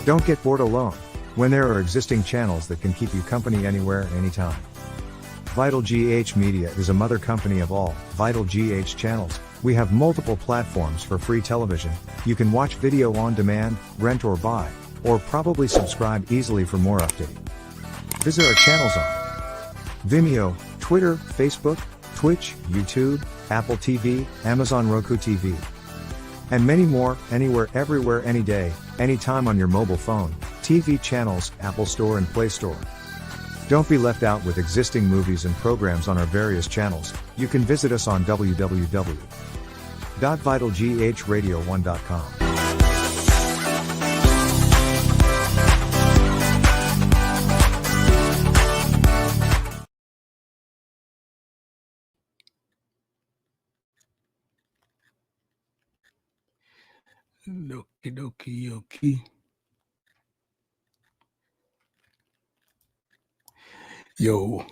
Don't get bored alone, when there are existing channels that can keep you company anywhere, anytime. VitalGH Media is a mother company of all VitalGH channels. We have multiple platforms for free television. You can watch video on demand, rent or buy, or probably subscribe easily for more update. Visit our channels on Vimeo, Twitter, Facebook, Twitch, YouTube, Apple TV, Amazon Roku TV, and many more, anywhere, everywhere, any day, anytime on your mobile phone, TV channels, Apple Store and Play Store. Don't be left out with existing movies and programs on our various channels. You can visit us on www.vitalghradio1.com. Okie. Yo,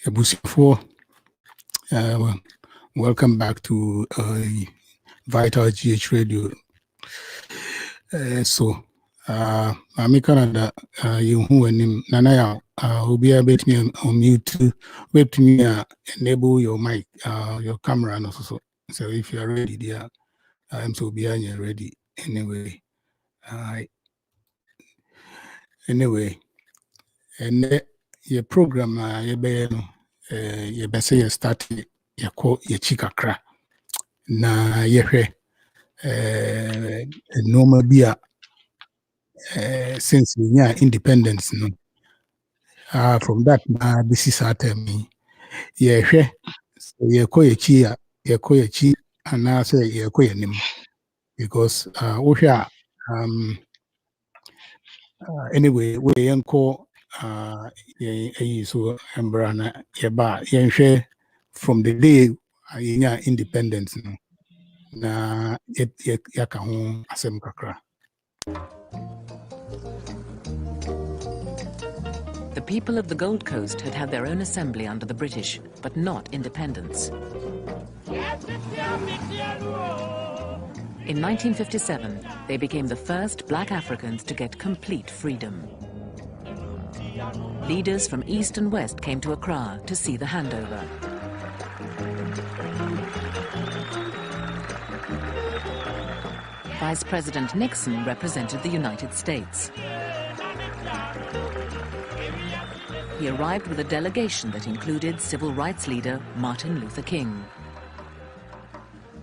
Ebusifo, welcome back to Vital GH Radio. I'm Canada, you who and Nana, will be able to unmute, wait to me, enable your mic, your camera, and also. So if you are ready, dear, I'm so behind you ready. Anyway, and your program, you say you start your call your chikakra. Na ye normal beer since we are independence no. From that this is our term. Ye so ye call your chia, ye call your chi, and now say ye call your name because anyway we call so embrana ye share from the day in independence no. Na yaka ho asem kakra. The people of the Gold Coast had had their own assembly under the British, but not independence. In 1957, they became the first black Africans to get complete freedom. Leaders from East and West came to Accra to see the handover. Vice President Nixon represented the United States. He arrived with a delegation that included civil rights leader Martin Luther King.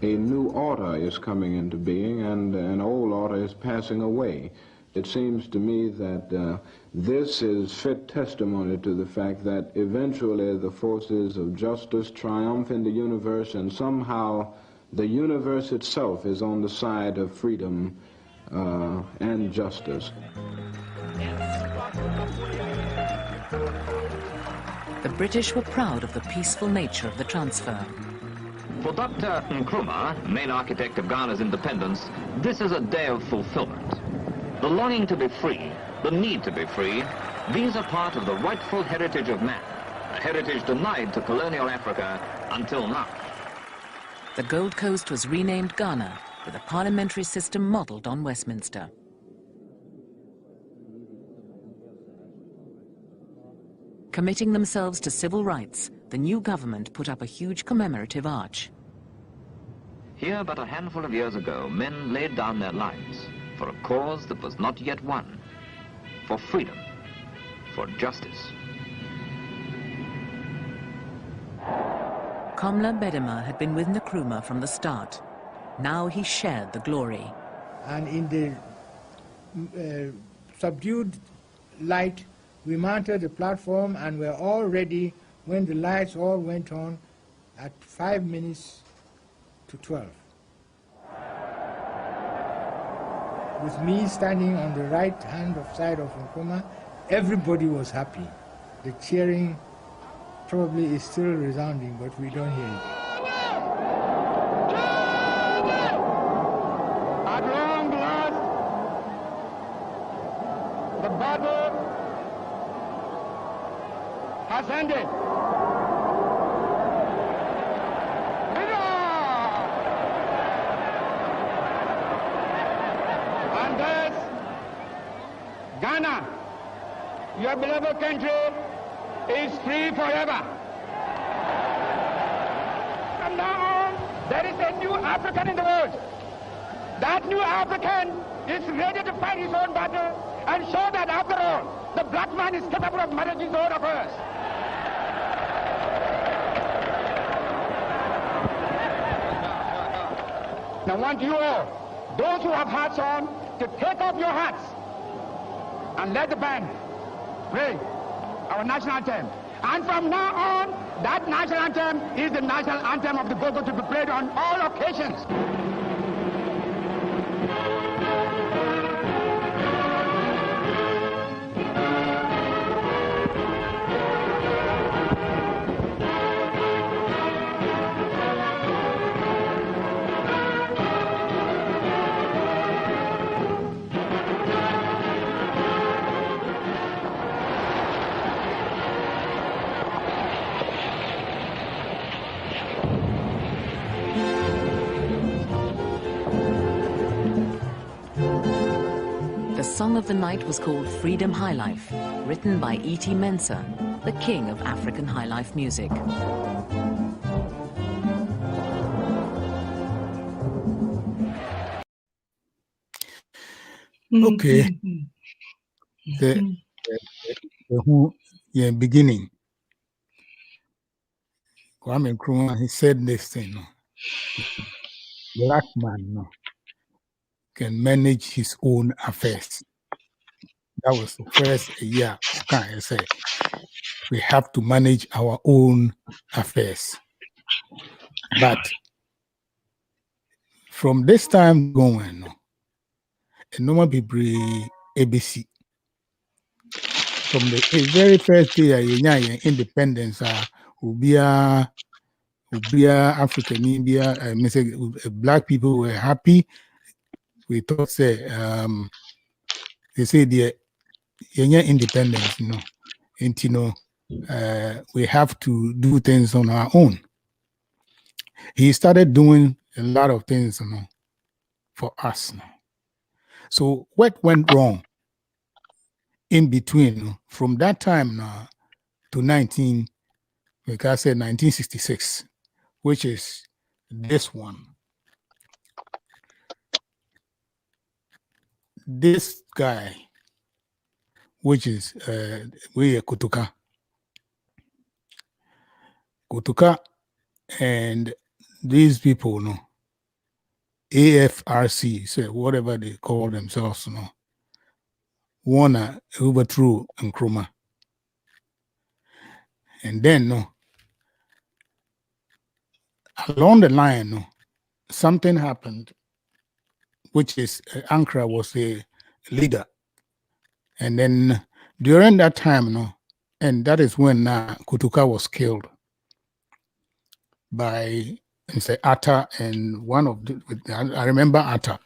A new order is coming into being and an old order is passing away. It seems to me that this is fit testimony to the fact that eventually the forces of justice triumph in the universe and somehow the universe itself is on the side of freedom and justice. The British were proud of the peaceful nature of the transfer. For Dr. Nkrumah, main architect of Ghana's independence, this is a day of fulfillment. The longing to be free, the need to be free, these are part of the rightful heritage of man, a heritage denied to colonial Africa until now. The Gold Coast was renamed Ghana, with a parliamentary system modelled on Westminster. Committing themselves to civil rights, the new government put up a huge commemorative arch. Here, but a handful of years ago, men laid down their lives for a cause that was not yet won, for freedom, for justice. Komla Bedema had been with Nkrumah from the start. Now he shared the glory. And in the subdued light, we mounted the platform and were all ready when the lights all went on at 5 minutes to 12. With me standing on the right hand side of Nkrumah, everybody was happy. The cheering probably is still resounding, but we don't hear it. At long last, the battle has ended. And then Ghana, your beloved country, is free forever. From now on, there is a new African in the world. That new African is ready to fight his own battle and show that after all, the black man is capable of managing his own affairs. Now I want you all, those who have hats on, to take off your hats and let the band play our national anthem. And from now on, that national anthem is the national anthem of the Gogo to be played on all occasions. The song of the night was called Freedom Highlife, written by E.T. Mensah, the king of African highlife music. Okay. The beginning. Kwame Nkrumah, he said this thing. No. Black man no, can manage his own affairs. That was the first year. Okay, I say we have to manage our own affairs. But from this time going, no more people ABC. From the very first day, independence, Ubia African India, black people were happy. We thought, say, they say the independence, you know, and you know, we have to do things on our own. He started doing a lot of things, you know, for us. So what went wrong in between from that time now to 1966, which is this one. This guy, which is Kutuka. Kutuka and these people, no, AFRC, so whatever they call themselves, no, wanna overthrow Nkrumah. And then, no, along the line, no, something happened, which is Ankara was a leader. And then during that time, no, and that is when Kutuka was killed by Atta and one of the, I remember Atta.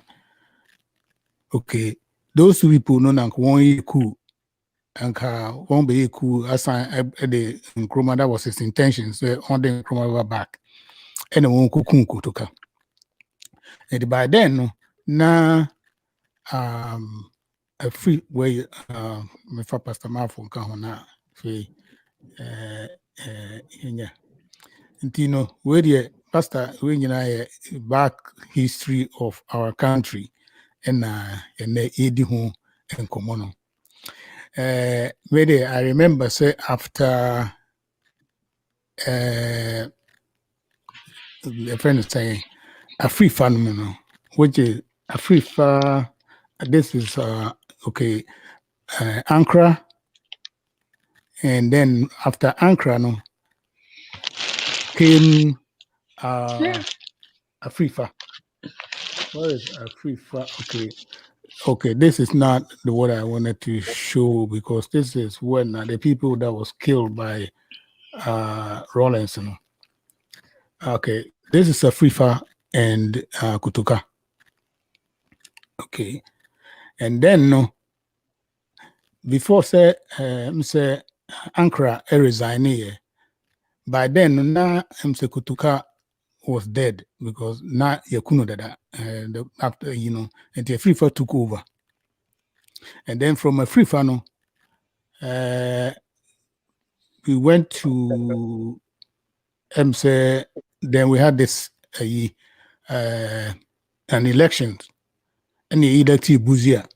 Okay, those two people know that one coup and one be coup assign the Nkrumah, that was his intention. So on the Nkrumah back, and one Kutuka. And by then, no, now a free way my Pastor Marfon Kahona free you know where the pastor when you know back history of our country and the Edi home and Komono. Where I remember say after a friend is saying a free phenomenon, which is a free this is okay, Ankara, and then after Ankara, no, came Afrifa. What is Afrifa? Okay, this is not the word I wanted to show because this is when the people that was killed by Rawlinson. Okay, this is Afrifa and Kutuka. Okay, and then no. Before say Ankara resigned here. By then na Kutuka was dead because now Yakuno Dada after you know and the Afrifa took over. And then from a free funnel, we went to say then we had this an election and the elected Buzia.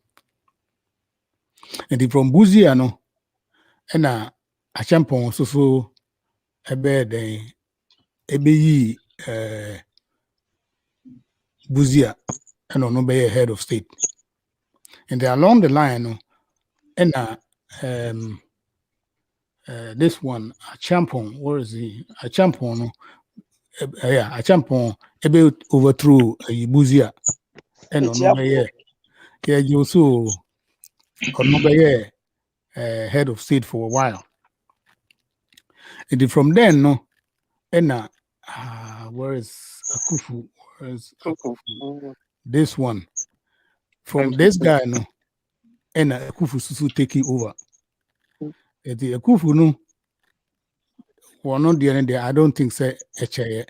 And from Buzia no and a champon so a bed a be Buzia and no be a head of state. And then along the line no and this one a champon, where is he? A champon no yeah, a champon ebe overthrew Buzia and no be you so no be head of state for a while. And from then no and where is Akufu? Where is Akufu? This one from this guy no and Akufu Susu taking over. The Akufu no one not the end there. I don't think say HA.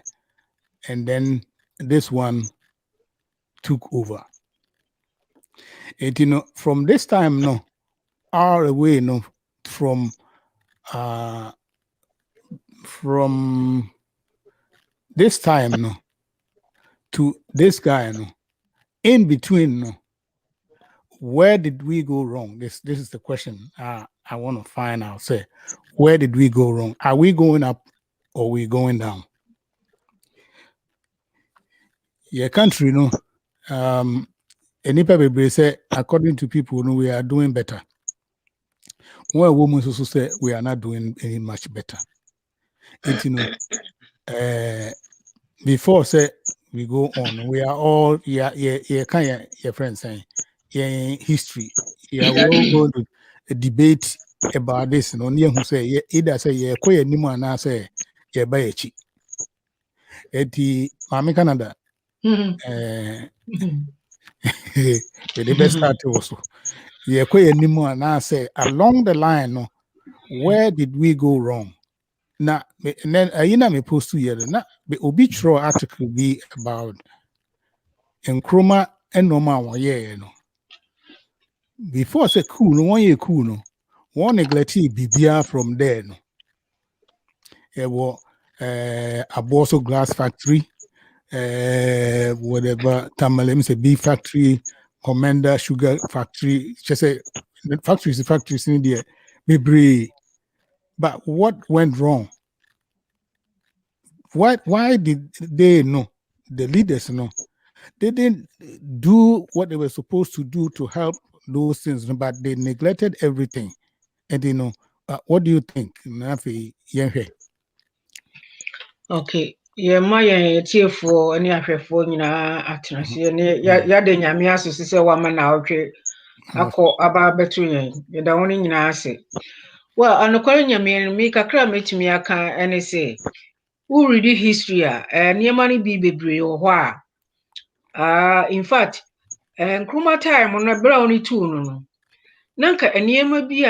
And then this one took over. And from this time no all the way no from this time no to this guy no in between no, where did we go wrong? This is the question I want to find out. Say, where did we go wrong? Are we going up or are we going down? Your country no any people say according to people no, we are doing better. One woman also say we are not doing any much better. And before say we go on, we are all kind of your friends saying history. Yeah, we all going to debate about this. No, who say either say quite anymore and I say by chi. Eti Mami Canada. The best start also. Quite anymore and I say along the line. No, where did we go wrong? Now, and then I me post 2 years. Now, the obituary article be about Nkrumah and Nkrumah 1 year. No, before I say cool, no 1 year cool, no one neglected Bibia from there. No, it was a Boso glass factory, whatever Tamalem say beef factory, Commander sugar factory. Just say factories in there, maybe. But what went wrong? Why did they know? The leaders know they didn't do what they were supposed to do to help those things, but they neglected everything. And what do you think? Okay. Yeah, my TF4 any ahwefo nyina atenase ne ya de nyame asese se wa ma na otwe akọ aba betu yen ye da woni nyina ase. Well, anokware nyame mi kakra metumi aka ene se who read history niema ne bi bebre wo ho in fact Nkrumah time no bra oni tu no nanka niema bi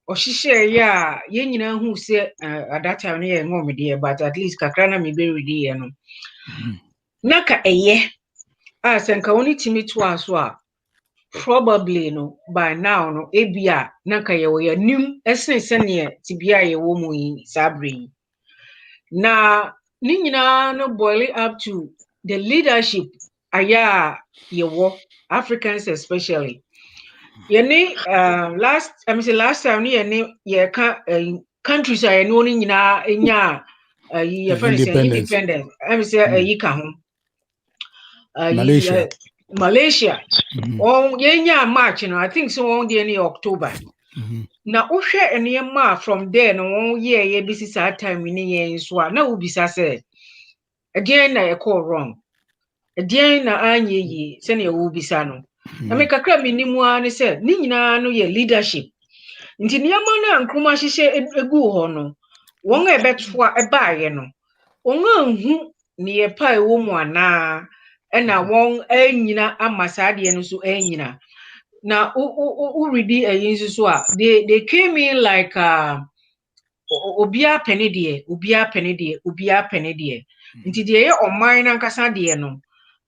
ohihye ya ye nyina hu se at that time no ye ngomede but at least kakra na me be read ye no naka eye senka woni timi to aso probably no by now no ebia naka ye wo ya nim essence ne tibia ye wo mu yi sabre na ni nyina no boil up to the leadership aya ye wo Africans especially yene last time ni ye ka countries are no ni nyina enya ye friends independence say yi ka ho Malaysia on yenya March no I think so on the any October na uhwe enema from there no one year ye bisi sa time ni ye so na ubisa say again na e call wrong again na anye yi se na e ubisa no na me kakra minimu ani say ni nyina no ye leadership nti niama na Nkrumah hihye egu ho no won ebetoa ebaaye no won anhu ni ye pa ewo mu ana na won anyina amasade no so anyina na u ready ayin so they came in like obia penede nti de ye oman na nkasa de no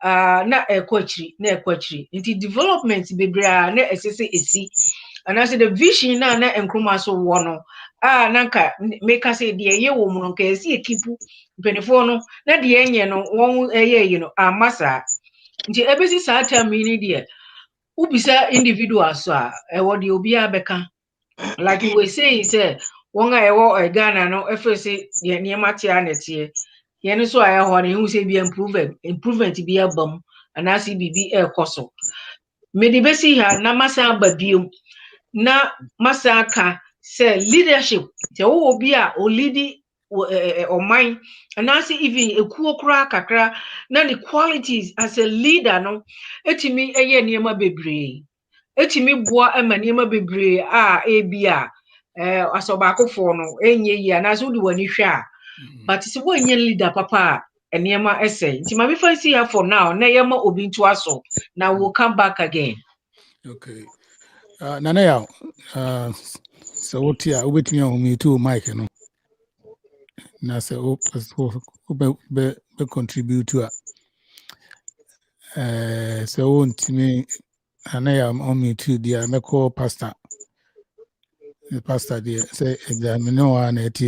na ekochiri na ekochiri nti development bebra na esese esi and as the vision na Nkrumah so wo no nanka make say de ye wo mu no ka esi ekipu penefo no na de enye no won eye no amasa nti ebesi sa time ni de ubisa individuals so ewo de obi abeka like you were saying say one a ewo Ghana no efese de niema tia na tie ye no so aye ho na hu say bi improvement bi abam anasi bibi ekoso me de besi ha na masa babiom na masaka say leadership te wo obi a o leadi oman anasi even ekuo kura kakra na the qualities as a leader no etimi eye niema bebre etimi boa ema niema bebre ebia asobakofo no enye yi anasi wo de wani hwe a but se wo enye leader papa niema ese nti ma me fancy here for now na yema obi nto aso na we'll come back again. Okay. Nana ya so what ya ubetimi on me too Mike no na se o be contribute to so won't me Nana ya on me too dia me call pastor the pastor there say examine one at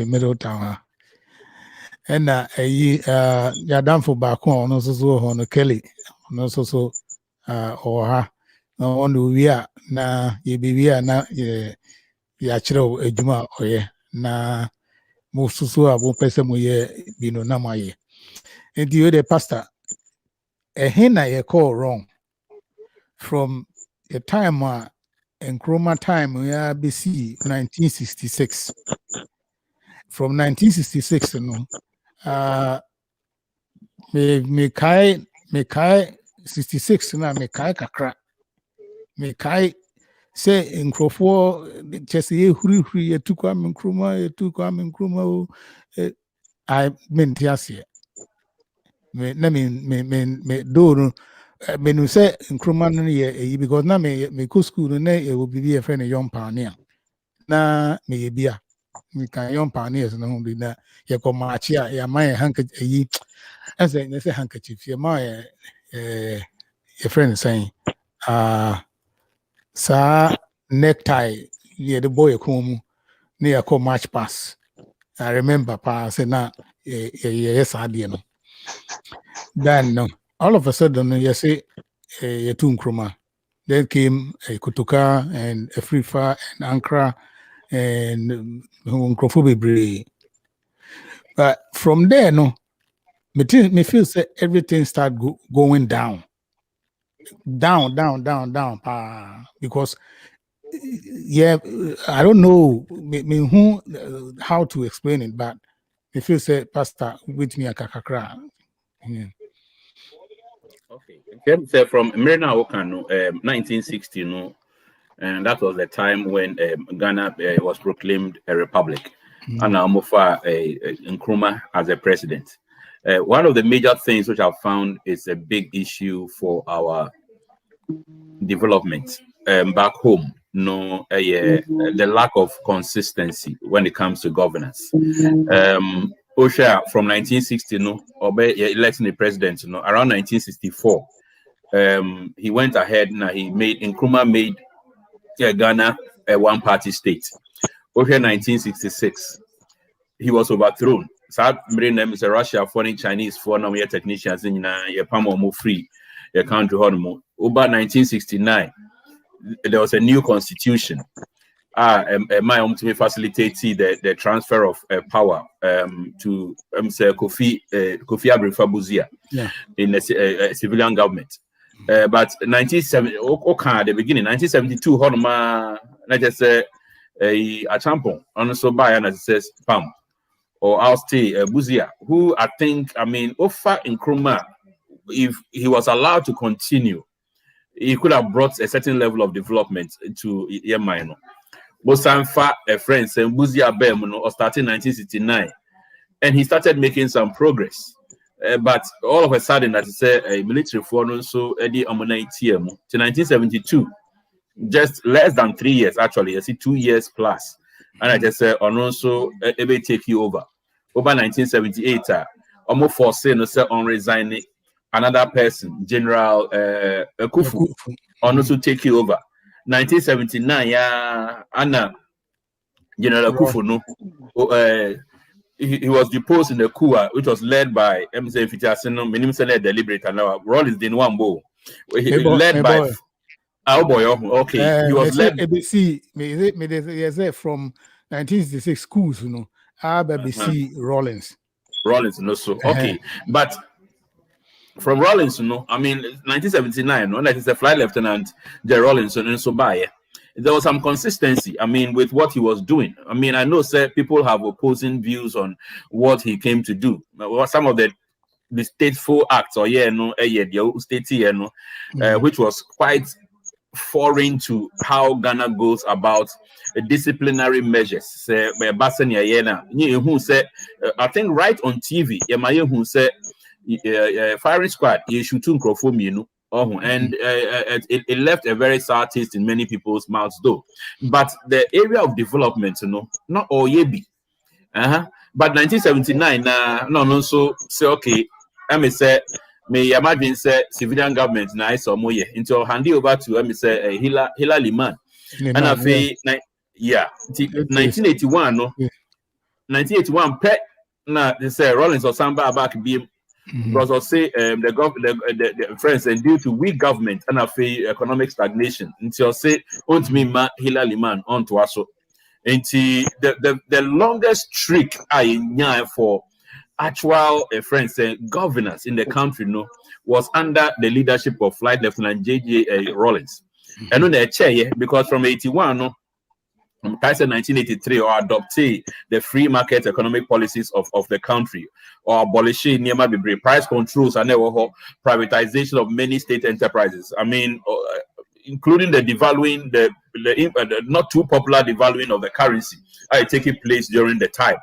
middle town and ya done for back on no so on Kelly no so or ha no on we are na ye be na ya chiro ejuma oye na mo susu abo pese mo ye bino na maye and the pastor na ye call wrong from the time Nkrumah time we are BC 1966 from 1966 no me kai 66 na me kai kakra me kai say Nkrofo just ye huri ye tukwa Nkrumah I mean tiasie me na me do me no say Nkrumah no ye because na me go school no e will be a friend young pioneer na me ye bia me kan young pioneers no be na ye ko march ya my handkerchief as I say handkerchief ye my your friend saying sa necktie ye the boy come near call march pass. I remember pa say na yes idea no. Then no, all of a sudden you say a Nkrumah. Then came a Kutuka and a Frifa and Ankara and Nkrofo. But from there no, me feel say everything start going down, because yeah, I don't know me who how to explain it, but me feel say pastor with me a kakakra. Yeah. Okay. Say from Mirna Okano, 1960, no, and that was the time when Ghana was proclaimed a republic, and Amofa Nkrumah as a president. One of the major things which I've found is a big issue for our development back home. No, the lack of consistency when it comes to governance. Osha from 1960, no, electing the president, no, around 1964, he went ahead and Nkrumah made Ghana a one-party state. Osha 1966, he was overthrown. So name is Russia, foreign Chinese, foreign technicians in Pamo free, your country. Over 1969, there was a new constitution. My to facilitate the transfer of power to Kofi Abrifabuzia in a civilian government. But 1970, the beginning 1972, Honma, not just a champon, also by and as it says Pam or I'll stay Buzia, who I think Ofa Nkrumah, if he was allowed to continue, he could have brought a certain level of development to Yemino. Bosanfa a friend and Buzia Bemuno started 1969, and he started making some progress. But all of a sudden, that is a military force, so Eddie Amonai TM to 1972, just less than 3 years actually. I see 2 years plus, and I just say on also take you over 1978. Almost forcing to say on resigning another person, General Kufu, on also take you over. 1979, yeah, Anna General Kufu, no, he was deposed in the coup, which was led by MZ Fitasino, Minimum Deliberate, and now Rollins in one bow. Led by. Oh boy, okay. He was led. ABC, from 1966 schools, you know. BBC Rollins. Rollins, no, so okay, but from Rollins, you know, I mean, 1979, when that is a flight lieutenant, J. Rollins, and so by. There was some consistency, I mean, with what he was doing. I mean, I know, sir, people have opposing views on what he came to do. Some of the stateful acts, or the state, which was quite foreign to how Ghana goes about disciplinary measures. I think right on TV, who said firing squad, you shoot Nkrumah. And it left a very sour taste in many people's mouths, though. But the area of development, you know, not all yebi. But 1979, no, so say okay. I may say, may imagine say civilian government na I saw more until handy over to me say Hila Liman. And I feel 1981, no, 1981. Pet na they say Rollins or Samba back be. Because say the friends and due to weak government and a economic stagnation until say on me ma Hila Liman on to us. And the longest streak I for actual friends and governance in the country was under the leadership of Flight Lieutenant J.J. Rollins. And on the chair because from 81 1983 or adopt the free market economic policies of the country or abolishing price controls and privatization of many state enterprises. I mean, including the devaluing, the not too popular devaluing of the currency taking place during the time.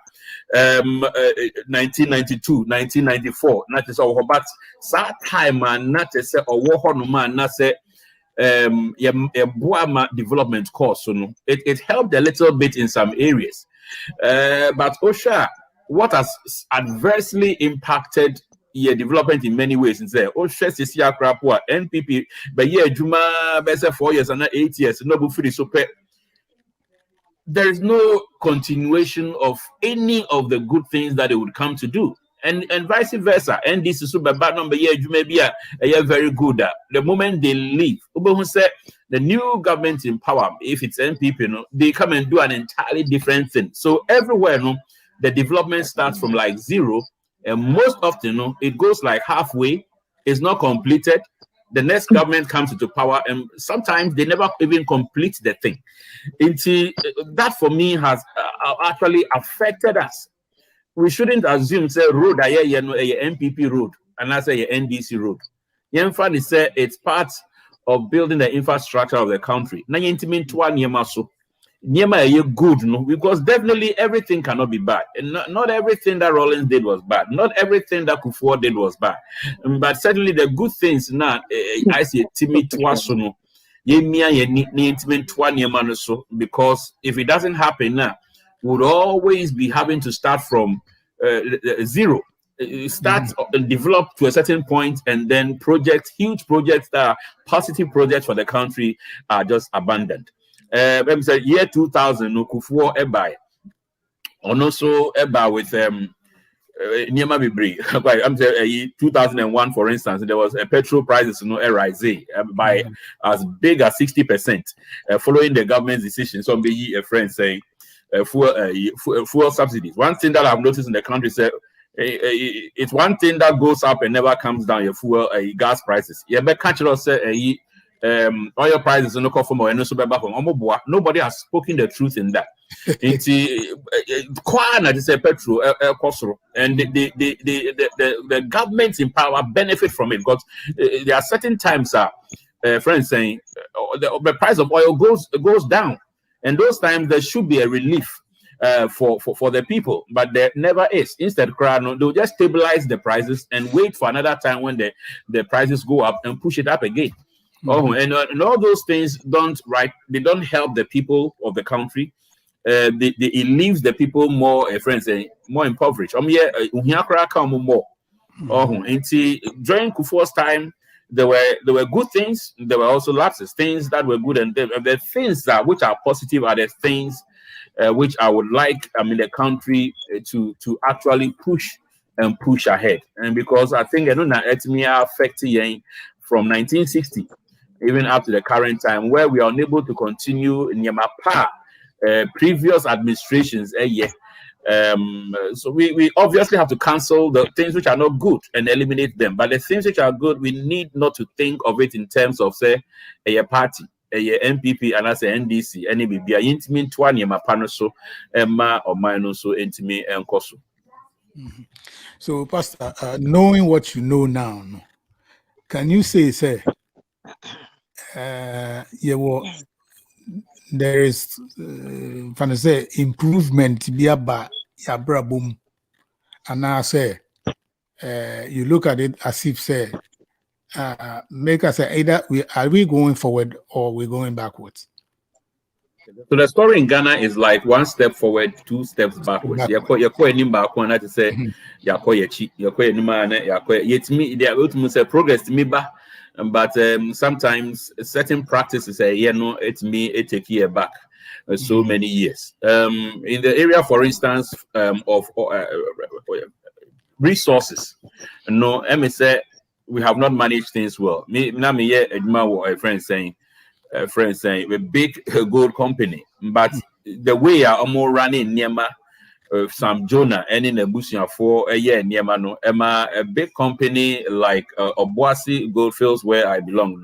1992, 1994, not to say, but that time and not to say, or war not say. Development course, so it helped a little bit in some areas, but Osha, what has adversely impacted your development in many ways is there. Osha Sisia Krapua NPP, but yeah, Juma best 4 years and 8 years, no free so there is no continuation of any of the good things that they would come to do. And vice versa. And this is super bad number. Yeah, you may be a very good. The moment they leave, who said the new government in power, if it's NPP, they come and do an entirely different thing. So everywhere, the development starts from like zero, and most often, it goes like halfway. It's not completed. The next government comes into power, and sometimes they never even complete the thing. That for me has actually affected us. We shouldn't assume say road a MPP road and I say a NDC road. Yemfa say it's part of building the infrastructure of the country. Na yentimin twa niema so. Niema good, no, because definitely everything cannot be bad. And not everything that Rollins did was bad. Not everything that Kufuor did was bad. But certainly the good things now I see timi twa so no. Yemia ye yentimin twa niema no so, because if it doesn't happen now, would always be having to start from zero, start and develop to a certain point, and then huge projects that are positive projects for the country are just abandoned. Let me say, year 2000, Kufuor Ebai, and also Ebai with Niema Bibri. I'm saying 2001, for instance, there was a petrol prices rising by as big as 60%, following the government's decision. So be a friend saying. Fuel subsidies. One thing that I've noticed in the country is it's one thing that goes up and never comes down. Your fuel, gas prices. Yeah, but can't you say oil prices no call for more and nobody has spoken the truth in that. It's quite say petrol and the governments in power benefit from it because there are certain times friends saying the price of oil goes down. And those times there should be a relief for the people, but there never is. Instead, they'll just stabilize the prices and wait for another time when the prices go up and push it up again. And all those things don't help the people of the country. It leaves the people more friends more impoverished. More. During Kufuor's time, there were good things. There were also lapses, things that were good, and the things which are positive are the things which I would like the country to actually push ahead. And because I think it may affect from 1960 even up to the current time, where we are unable to continue in Yamapa previous administrations. So we obviously have to cancel the things which are not good and eliminate them. But the things which are good, we need not to think of it in terms of say a party, a MPP, and as a NDC, any be a intimate one Yamapano so Emma or mine so intimate and Koso. So, Pastor, knowing what you know now, can you say there is improvement be about Yabra boom, and now you look at it as if make us say either are we going forward or we're going backwards? So the story in Ghana is like 1 step forward, 2 steps backwards. You're to say progress to me back. But sometimes certain practices it take you back so many years. In the area, for instance, of resources, we have not managed things well. A friend saying a big gold company, but the way I'm running Nema, Sam Jonah and in a bushing for a year Niemano, a big company like Obuasi Goldfields, where I belong.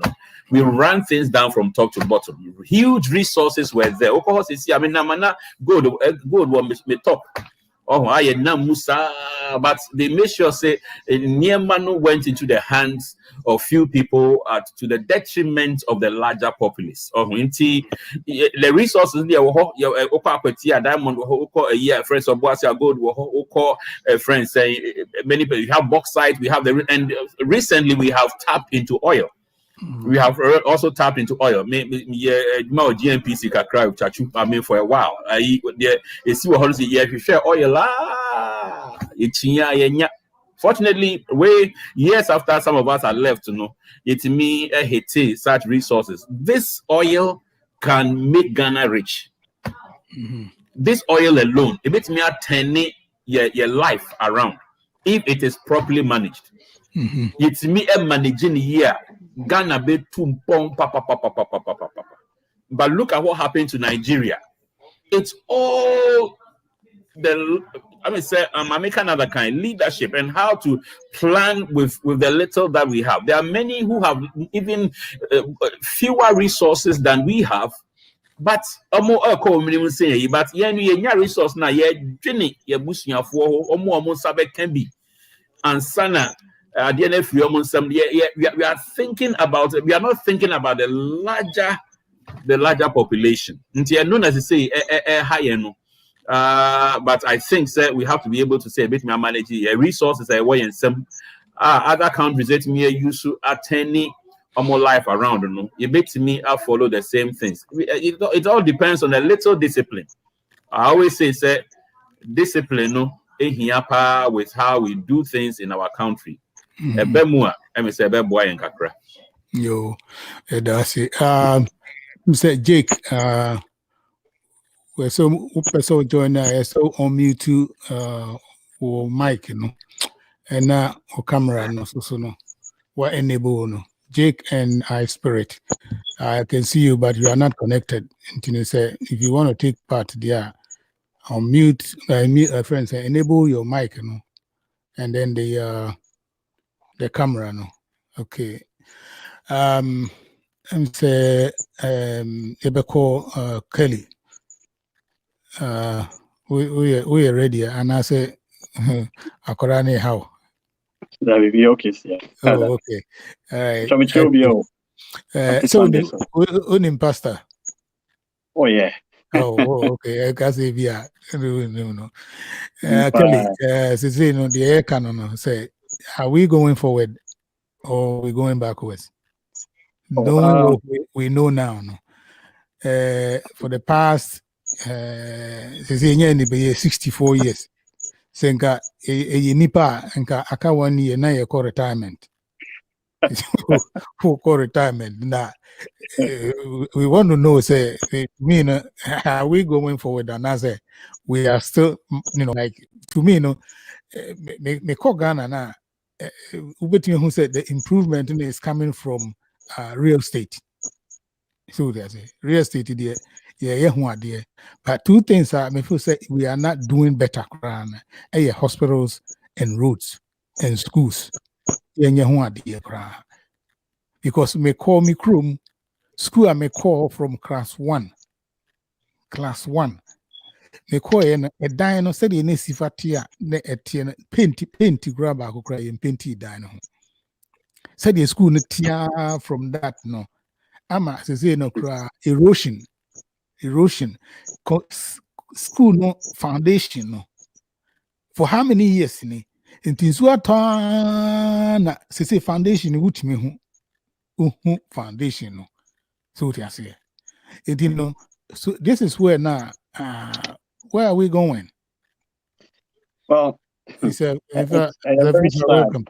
We ran things down from top to bottom. Huge resources were there. Of course, I mean, Namana gold was me top. Oh, I am Musa, but they made sure say Niemano went into the hands of few people to the detriment of the larger populace. The resources there diamond a year friends of Boasia gold friends say many people. We have bauxite, we have and recently we have tapped into oil. We have also tapped into oil. GNPC kakra chachu. I mean, for a while. You see what happens if you share oil. Fortunately, years after some of us are left, it me hate such resources. This oil can make Ghana rich. This oil alone, it makes me turn your life around if it is properly managed. It's me managing here. Ghana be tumpong papa. But look at what happened to Nigeria. It's all I'm making another kind leadership and how to plan with the little that we have. There are many who have even fewer resources than we have, but resource na can be and sana. We are thinking about it. We are not thinking about the larger population. But I think we have to be able to say a bit more managing resources way and some other countries that me used to attend more life around. You bet me I follow the same things. It all depends on a little discipline. I always say discipline with how we do things in our country. Yo, that's it. Mr. Jake, we're so join us so on mute to or mic, and now or camera, so what enable Jake and I Spirit. I can see you, but you are not connected. And say if you want to take part there, on mute, friends, enable your mic, and then the camera, okay. I'm say Ebeko Kelly. We are ready, and I say Akorani how. That will be okay, yeah. Oh, okay. All right. So unim pastor. Oh yeah. Oh, okay. I can say via no. Kelly, since the air canon say, are we going forward or we going backwards? Knowing what we know now, for the past 64 years, Senka a nipa nka aka 1 year na ye call retirement. Who call retirement now? We want to know, say, are we going forward? And I say, we are still, like, to me, me call Ghana now. Who said the improvement is coming from real estate. So there's a real estate there. Yeah, but two things are, me feel say we are not doing better. Hospitals and roads and schools. Because me call me Nkrumah school I may call from class 1. Me call a dino said in a sifatia ne etienne painty grab a cry and painty dino. Said the school tia from that no. Ama say no cry erosion. School no foundation no. For how many years in it? Nti so atana say foundation wuti me hu foundation no. So what I say. It so this is where now where are we going? Well, It's a very sad. Welcome.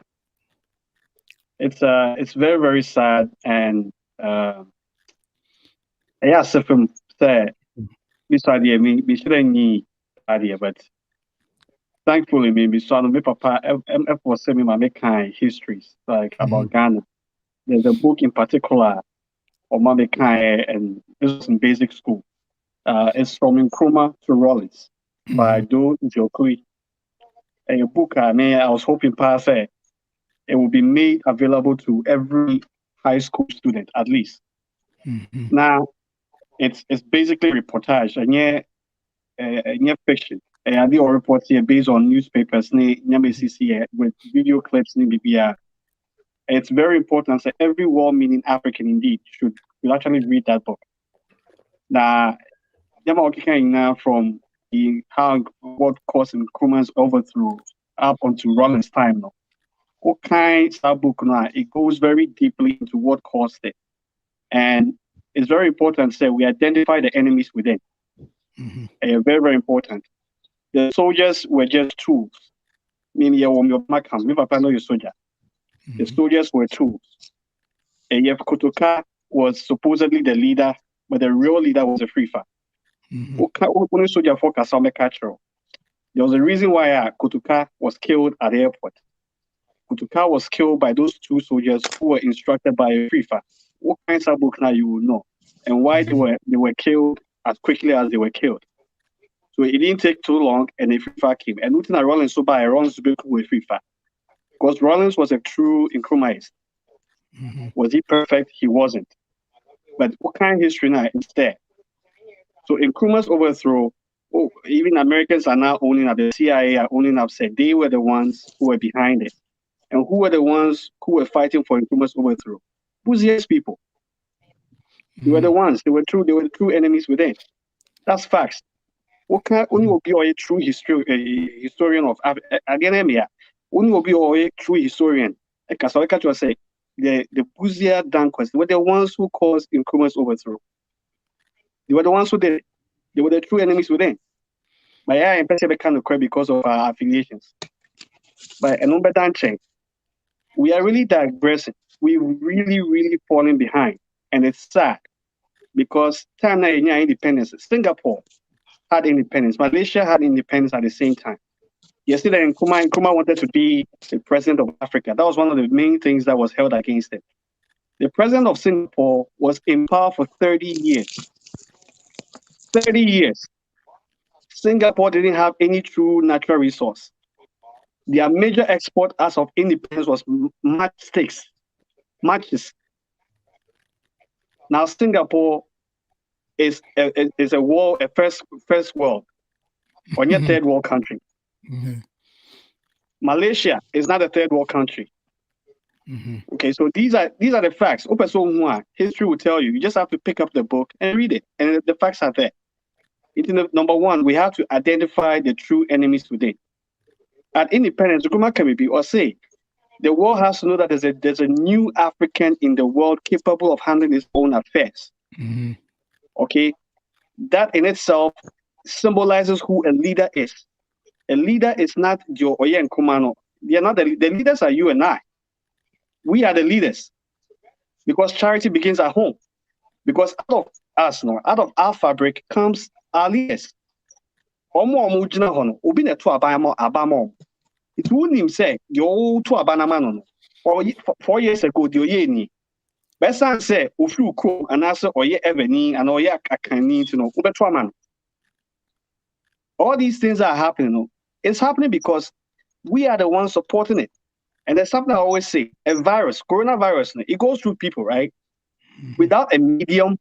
It's very, very sad, and yeah, so from say this idea me shouldn't need idea, but thankfully me so me papa was sending me my kind histories like about Ghana. There's a book in particular on my kind, and this was in basic school. It's from Nkrumah to Rollins by Do Jokli. A book I was hoping pass it will be made available to every high school student at least. Now it's basically reportage and yeah fiction. And the reports here based on newspapers with video clips BBR. It's very important. So every well-meaning African indeed should actually read that book. Now from what caused Nkrumah's overthrow up onto Rollins' time now. What kind of book now? It goes very deeply into what caused it. And it's very important to say we identify the enemies within. Very, very important. The soldiers were just tools. The soldiers were tools. Kotoka was supposedly the leader, but the real leader was a Frifa. There was a reason why Kotoka was killed at the airport. Kotoka was killed by those two soldiers who were instructed by a Frifa. What kinds of book now you will know, and why they were killed as quickly as they were killed. So it didn't take too long, and a Frifa came. And nothing at Rollins so by Rollins to be with Frifa, because Rollins was a true Nkrumahist. Was he perfect? He wasn't. But what kind of history now is there? So Nkrumah's overthrow, even Americans are now owning up. The CIA are owning up. Said they were the ones who were behind it, and who were the ones who were fighting for Nkrumah's overthrow? Buzia's people. They were the ones. They were the true enemies within. That's facts. What can only will be a true historian of academia? Only will be a true historian. Because I can say the Buzia Danquist were the ones who caused Nkrumah's overthrow. They were the ones who did it. They were the true enemies within. But yeah, I'm kind of credit because of our affiliations. But we are really digressing. We're really, really falling behind. And it's sad because time now independence. Singapore had independence. Malaysia had independence at the same time. Yesterday, Nkrumah wanted to be the president of Africa. That was one of the main things that was held against him. The president of Singapore was in power for 30 years. 30 years. Singapore didn't have any true natural resource. Their major export as of independence was matches. Now Singapore is a first world, or not third world country. Malaysia is not a third world country. Okay, so these are the facts. History will tell you. You just have to pick up the book and read it, and the facts are there. Number one, we have to identify the true enemies within. At independence, Nkrumah can be or say the world has to know that there's a new African in the world capable of handling its own affairs. Okay, that in itself symbolizes who a leader is. A leader is not Joe Oye and Kumano. They are not the leaders are you and I. We are the leaders. Because charity begins at home. Because out of us, no, out of our fabric comes our leaders. It wouldn't him say, you to a banana. 4 years ago, the Oyeni. Besa say, Ufru Kro, and answer Oye Eveni, and Oya Akani, to know, Ubetraman. All these things are happening. It's happening because we are the ones supporting it. And there's something I always say, a virus, coronavirus, it goes through people, right? Without a medium,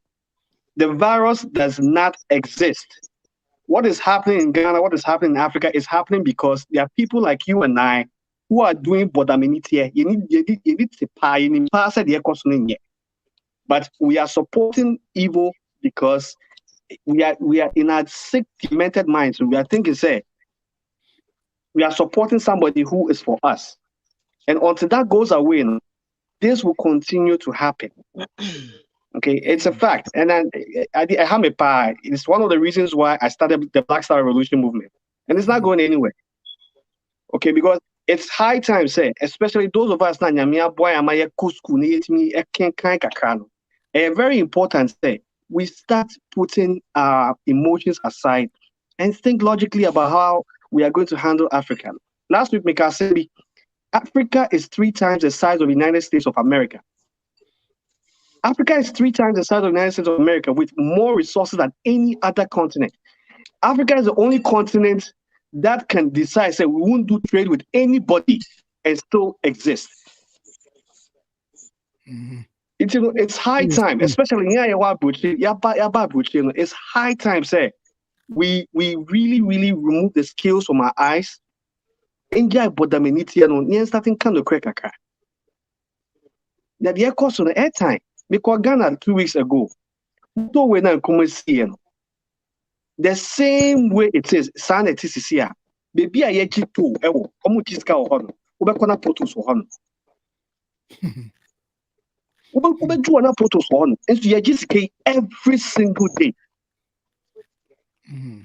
the virus does not exist. What is happening in Ghana, what is happening in Africa is happening because there are people like you and I who are doing bodaminity. You need to pay, you need pass the economy. But we are supporting evil because we are in a sick, demented mind. So we are thinking, say, we are supporting somebody who is for us. And until that goes away, this will continue to happen. Okay, it's a fact. And then I have a pie. It's one of the reasons why I started the Black Star Revolution movement. And it's not going anywhere. Okay, because it's high time, say, especially those of us now, very important, say, we start putting our emotions aside and think logically about how we are going to handle Africa. Last week, Mika said, Africa is 3 times the size of the United States of America. Africa is 3 times the size of the United States of America with more resources than any other continent. Africa is the only continent that can decide, say, we won't do trade with anybody and still exist. It's high time, especially it's high time, say, we really, really remove the scales from our eyes. Enjoy bodaminity and starting kind of crack. Now the cost on the airtime. Because Ghana 2 weeks ago, the same way it is, sanity is here. Baby, I yet to Omuchiska or Ubekona Protos or Hon. Ubejuana Protos on, and so you every single day.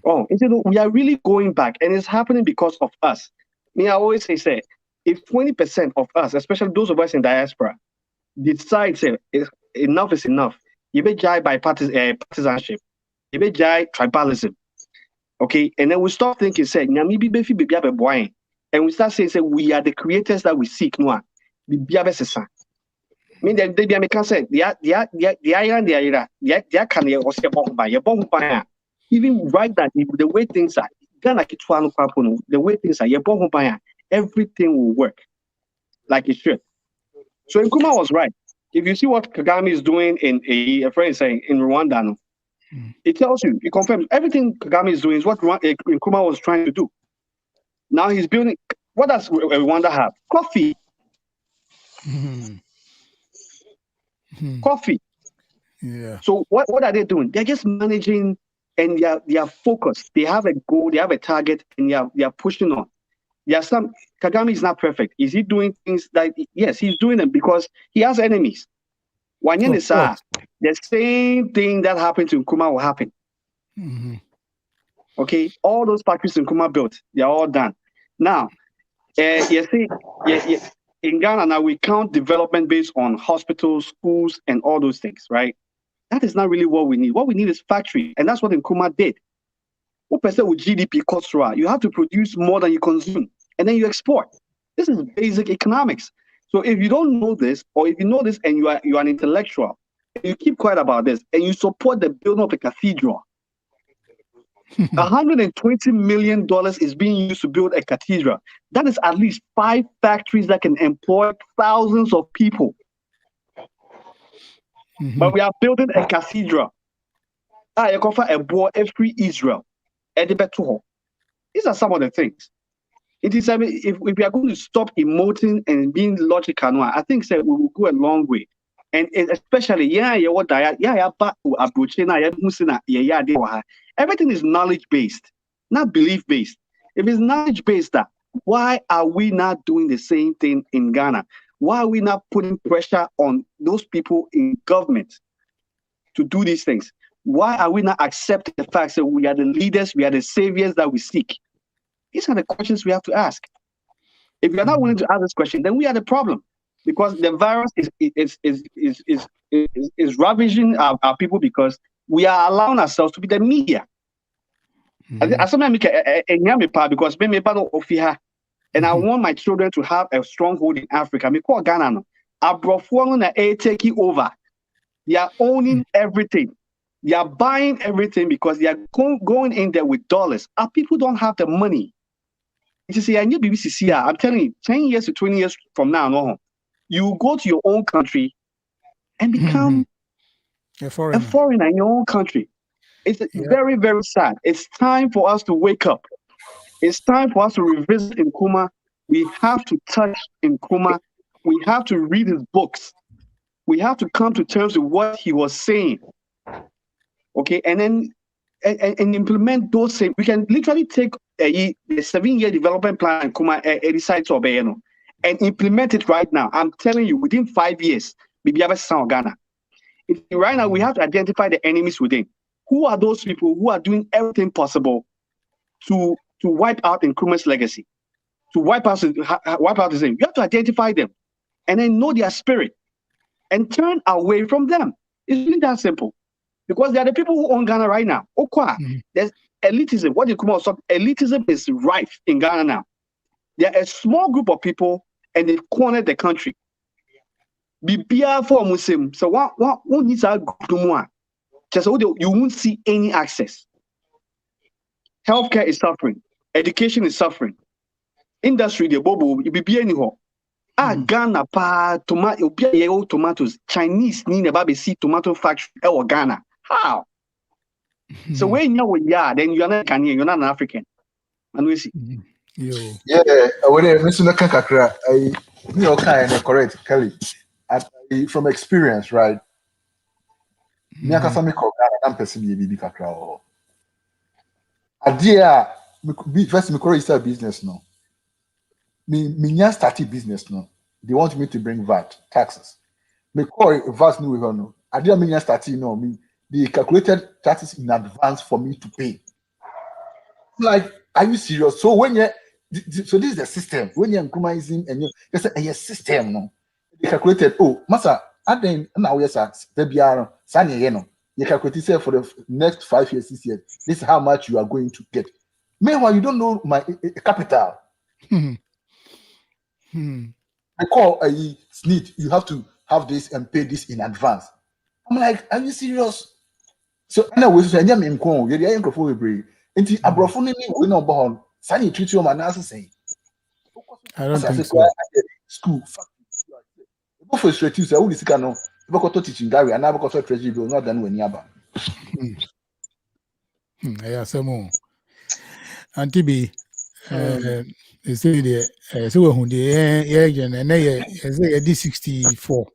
Oh, we are really going back, and it's happening because of us. I always say, if 20% of us, especially those of us in diaspora, decide, say, enough is enough, you may jai by partisanship, you may jai tribalism, okay? And then we start thinking, say, and we start saying, say, we are the creators that we seek. No, mean that they can say, even right that the way things are, the way things are, everything will work like it should. So Nkrumah was right. If you see what Kagame is doing in a friend saying in Rwanda, it tells you, it confirms everything Kagame is doing is what Nkrumah was trying to do. Now he's building. What does Rwanda have? Coffee. Coffee. Yeah. So what are they doing? They're just managing, and they are focused. They have a goal. They have a target, and they are pushing on. There are some. Kagame is not perfect. Is he doing things that? Yes, he's doing them because he has enemies. The same thing that happened to Nkrumah will happen. Okay, all those factories Nkrumah built, they are all done. Now, you see, in Ghana now we count development based on hospitals, schools, and all those things, right? That is not really what we need. What we need is factory, and that's what Nkrumah did. What percent with GDP costs? You have to produce more than you consume, and then you export. This is basic economics. So if you don't know this, or if you know this and you are an intellectual, and you keep quiet about this, and you support the building of a cathedral, $120 million is being used to build a cathedral. That is at least 5 factories that can employ thousands of people. But we are building a cathedral. You can find a boy every Israel. These are some of the things. It is, if we are going to stop emoting and being logical, I think we will go a long way. And especially, everything is knowledge-based, not belief-based. If it's knowledge-based, why are we not doing the same thing in Ghana? Why are we not putting pressure on those people in government to do these things? Why are we not accepting the fact that we are the leaders, we are the saviors that we seek? These are the questions we have to ask. If we are not willing to ask this question, then we are the problem, because the virus is ravaging our people because we are allowing ourselves to be the media. Because and I want my children to have a stronghold in Africa. Ghana, taking over. They are owning everything. They are buying everything because they are going in there with dollars. Our people don't have the money. You see, I knew BBC. I'm telling you, 10 years to 20 years from now, no, you go to your own country and become a foreigner in your own country. It's very, very sad. It's time for us to wake up. It's time for us to revisit Nkrumah. We have to touch Nkrumah. We have to read his books. We have to come to terms with what he was saying. Okay, and then and implement those same. We can literally take the 7-year development plan Nkrumah and implement it right now. I'm telling you, within 5 years, Ghana. Right now, we have to identify the enemies within. Who are those people who are doing everything possible to wipe out Nkrumah's legacy, to wipe out his name? You have to identify them and then know their spirit and turn away from them. It's really that simple. Because they are the people who own Ghana right now. There's elitism. What Nkrumah was talking, elitism is rife in Ghana now. They are a small group of people and they've cornered the country. Bibia for Muslim. So what needs our group to more? Just so you won't see any access. Healthcare is suffering. Education is suffering. Industry, the bobo, Bibia anyhow. Ghana pa tomatoes. Chinese need a see tomato factory or Ghana. How? So when you know what you are, then you're not Ghanaian, you're not an African. And we see. When I listen to Kakra, I correct Kelly. From experience, right? Me akasa me ko Ghana am person be Kakra. Idea first me register business no. Me started business no. They want me to bring VAT taxes. Me call VAT no we no. Idea me started no. Me they calculated taxes in advance for me to pay. Like, are you serious? So when you so this is the system. When you're Nkrumah and you there's a system no. They calculated. Oh, massa. And then now yes, sir. Sanya no. You calculate say for the next 5 years, 6 years. This is how much you are going to get. Meanwhile, you don't know my capital. I call need you have to have this and pay this in advance. I'm like, are you serious? So anyway, so I'm Nkrumah. You're the Nkrumah we Inti abrofo ni we no born. Sanya treat you man as say. I don't think so. School. Go for straight you say who this no. You go to teaching Gary and now go to treasury bill not done when yaba. Yeah, some more. Auntie B, they say the so who the and say D64.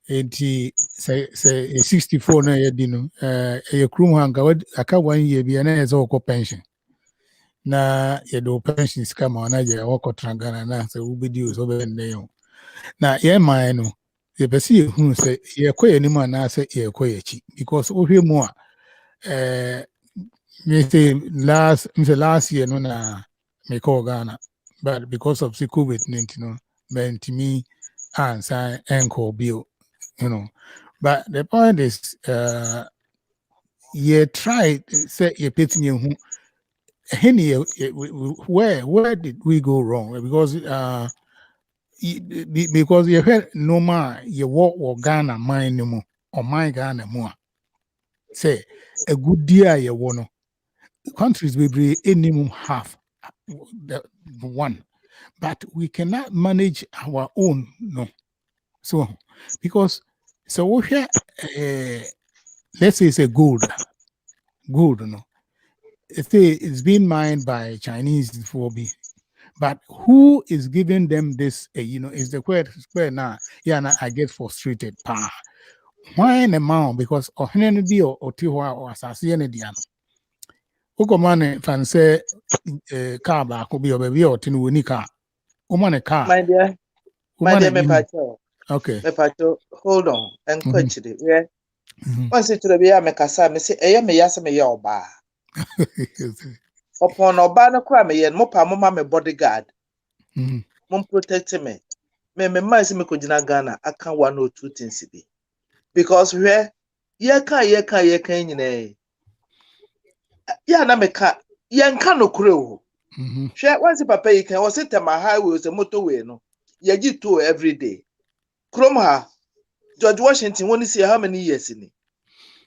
64 na ye di no ye Nkrumah nka aka 1 year bi na ye zo ko pension na ye do pension sika ma na ye wo ko trangana na se wo bedi o so be ne yo na ye man no ye be see hu se ye koye ni ma na se ye koye chi because o hwe mu a me say last year no na me call Ghana but because of the COVID-19 no meant me answer enko bill, you know. But the point is you try say you put me where did we go wrong? Because you heard no more you walk or Ghana mine no more or my Ghana more. Say a good deal you want countries will be minimum half the one, but we cannot manage our own no. So because so we have let's say it's a gold no. It's been mined by Chinese for me. But who is giving them this? You know, is the question now? Yeah, now I get frustrated. Why an amount? Because or Tiwa or Assassin Diano. Ukomane fancy car back could be a baby or Tinu car. Umane car. My dear, me pacho. Okay. Me pacho, hold on and question it. Yeah. Once it to the beer, me casa, me say, me yasa me yoba. upon Obana Kwame and Mopa Mama me bodyguard. Mhm. Mom protect me. Me miss me kujina Ghana. I can't 1 or 2 things be. Because where ye can ya na meka ye nka no kure o. Mhm. Hwe once papa yi kan o sit my highway o motorway no. Ye gi tour every day. Krom ha George Washington won see how many years ni.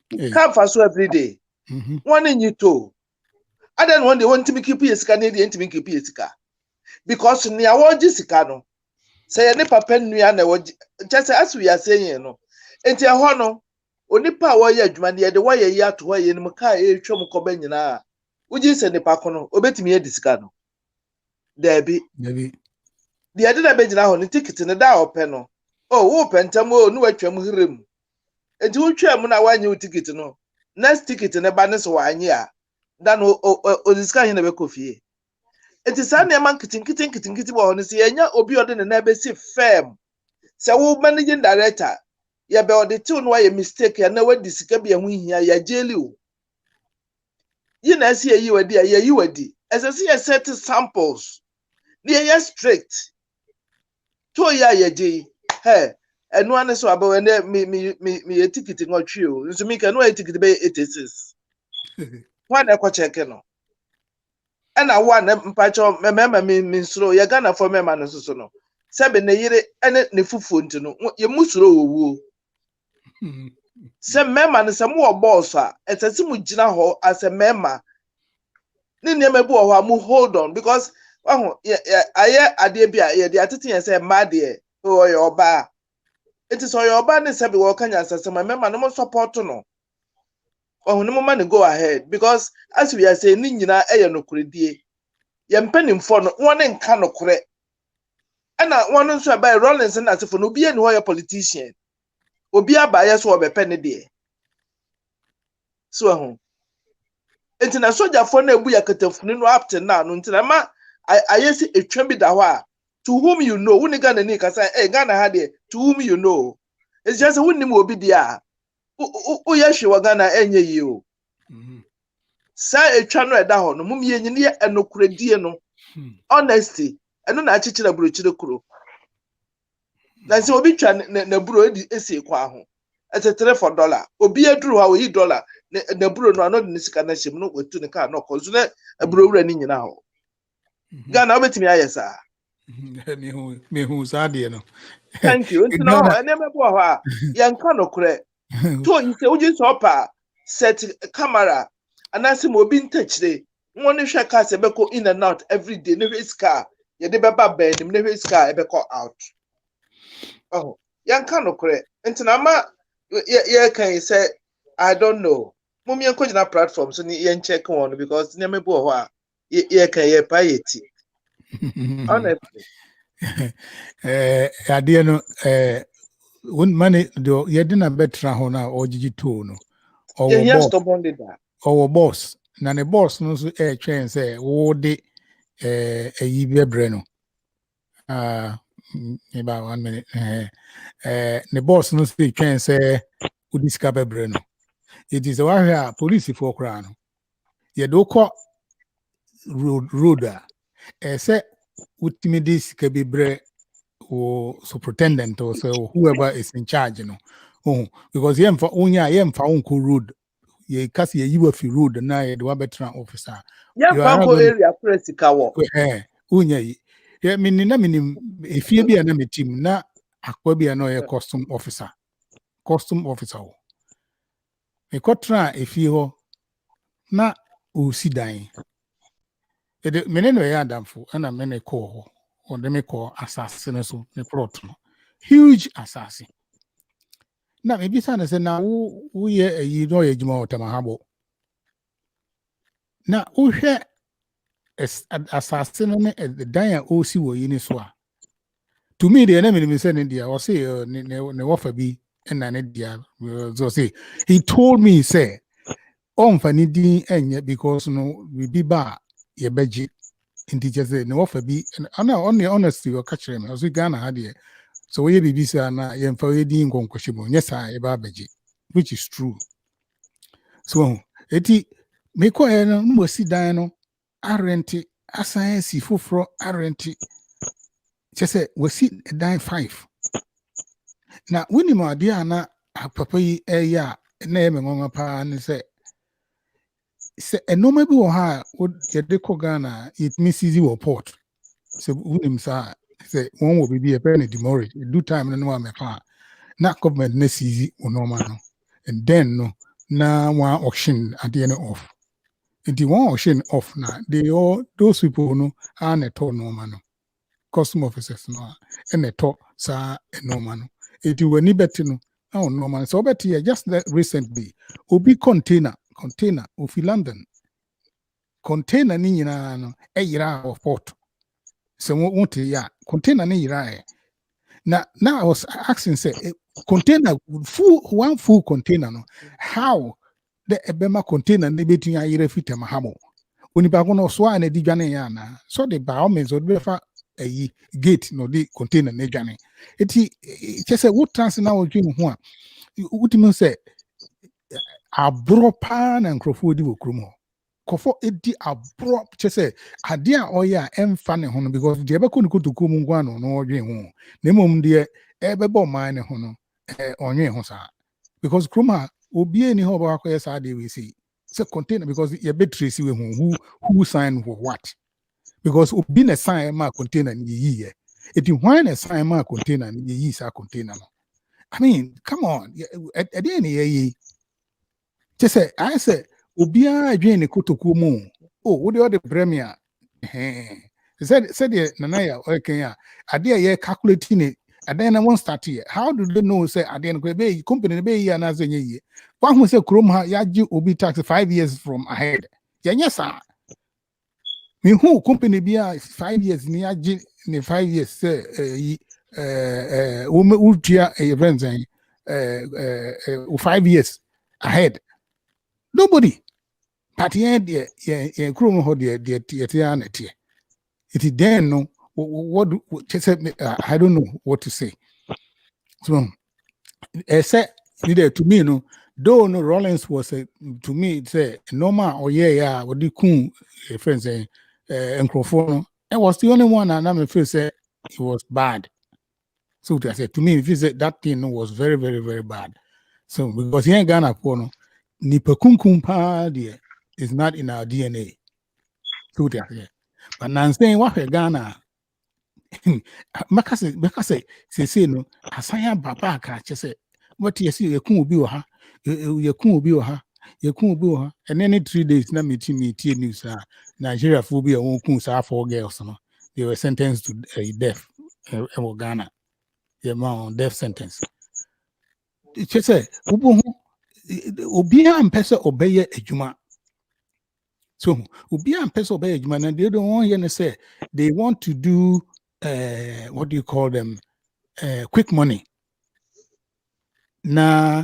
Hey. Come for so every day. Mhm. One in you too. I don't want they want to keep you scan the to keep you sika. Because ni awo sika no. Say ne papa nua na wo just as we are saying no. Enti ho no onipa wo ye adwuma ne ye de wo ye yi ato ho ye no ka e twom koba nyina. Uji se ne pa ko no obetimi e disika no. Dabi. Maybe. De ade na be gina ho ne ticket ne da ope no. Oh, wo pentam o nu watwam hirem. Enti wo twam na wanye wo ticket no. Next ticket ne ba ne so wanye a. Dan o disika he na be kofie. Enti sa ne man kitin bo no se yenya obi ode ne na be si firm. Se wo managing director ya be ode ti no why mistake ya na wadi sika bia ho hia ya jeli o. Yi na se yi wadi ya yi wadi. Ese se set samples. Ne ya strict. To ya ye je. Hey, enu ane so aba ne me ticket ngotwe o. Nso mi ka no ticket be 86. Wa na ko check no. Ana wa na mpacho mema mi nsuro ye Ghana for mema no so no. Sebe ne yire ene ne fufu nti no ye musuro owu. Se mema ne se mo boss a etase mu gina ho as a mema. Ni neme bu ho amu hold on because aye ade bia ye de atete ye se ma de o ye oba. It is your oba ne sebe wo kanya asase mema no mo support no. Oh no man go ahead because as we are saying ni nyina eye no kuredie. Ye mpanimfo no won nka no kore. Ana won nso by Rollins na asefo no obi eni ho ye politician. Obi abaye so obepe ne de. So ho. Entina soja for na ebu yakatafuni no up to now no ntina ma ayesi etwa bi da ho a to whom you know woni Ghana ni kasa Ghana ha de to whom you know it's just woni mo obi dia o ye hwe Ghana enye yi o sa etwa no eda ho no mum ye nyine ye enokuredie no honesty eno na achichira burochire kuro na se obi twa na buro esi kwa ho etetere for dollar obi eduru ha oyi dollar na buro no anọ de sika na hyem no wetu ne ka no kozu na buro wura ni nyina ho Ghana obetimi ayesa Me hu sade no. thank you nti no ene mebo ho a ye nka no kure to yi se uji so pa set camera anase mo obi ntachire won hwe ka se beko in and out every day ne hwe sika ye de beba band ne hwe sika e beko out oh ye nka no kure nti na ma ye kan say I don't know mummy encourage na platform so ni ye check one because ne mebo ho a ye kan ye pa yeti honestly Ade no won mane do ye de na betra ho na ogigi to no. ye here stubborn leader Our boss na ne boss no so twen say wo de ayi bebre no about 1 minute the boss no say twen say wo discover bebre no it is why here police for kra no ye do ko road say ultimate discover bebre or superintendent or so whoever is in charge no because yem for unko road ye kasi ye yiwa fi road na ye do betra officer ya fanko area press kawo unya yi ye minni na minim efie bia na metim na akwa bia na ye custom officer ho me kotra efie ho na osi dan ede menene ye adamfo ana mene ko ho onde me ko asase ne so ne plot no huge asase na me bisa na se na wo ye ayi no ye juma otamahabo na uhwe asase no ne dan a osi wo yi ne so a to me the enemy say ne dia o say ne wofa bi na ne dia so say he told me say on fa ni din enye because no we be ba ye beji inti just say ne wofa bi ana on honestly o catch me o say Ghana ha de so we be say na ye mfa we din konkoshimo nyesa e ba beji which is true so eti me ko no mo si dan no arenti asan fufro arenti chese wasi dan 5 na winimo ade ana papa yi eya na ye mengonga pa ne se enoma bi wo ha ye de ko Ghana it misses wo port se wunim sa se won wo bibi e pe ne demorage do time no wa me pa na government na seize onoma no and then no na one auction at the end off. The one auction off now, they all those people no are neto no man, custom officers no, and neto sa no man. It will ni better no, oh no man. So bet here just that recently, obi container of London, container ni na no, a yira of port. So won't ya container ni yira. Now I was asking say container full container no how the ebema container ne betun ayire fitem hamo onipa ko no so a na di dwane ya na so the by all means be fa ayi gate no the container ne dwane eti chese wo trans na wo dwen ho a utimi say abro pa na nkrofo di wo krum ho kofo edi abro chese ade a oya emfa ne ho no because de be ko ni kotoku mu ngwa no no dwen ho na mom de ebebo man ne ho no onwe ho sa because Nkrumah obi any ho ba ko yesa dey we see say container because you be trace we who sign for what because obi na sign ma container ni yi it why na sign ma container ni yi sa container no I mean come on at the end ye just say I say obi a adwen ne kotoku mu oh wo de the premier said nanaya okay ya ade ye calculating and then I won't start here. How do they know? Say at the end of the company be here na zenye ye. Kwa who say Nkrumah yaji obi tax 5 years from ahead. Yes sir. Me who company be 5 years ni yaji ni 5 years say utia events 5 years ahead. Nobody. But yeah Nkrumah ho de tie. It is then no what I don't know what to say. So said to me, no, though no Rollins was to me say normal or yeah, what do cool friends say Nkrumah. It was the only one and I feel say it was bad. So I said to me, if you said that thing was very, very, very bad. So because he ain't Ghana no nipa kumpa there is not in our DNA. So I said, but now saying what Ghana. Because say no asanya baba ka che what you see yakun obi ha and then 3 days na meeting news Nigeria phobia won kun sa 4 girls no they were sentenced to death in Ghana on death sentence che say obi am pese obeye adwuma so obi am pese obeye adwuma na they don't want here say they want to do what do you call them? Quick money. Now,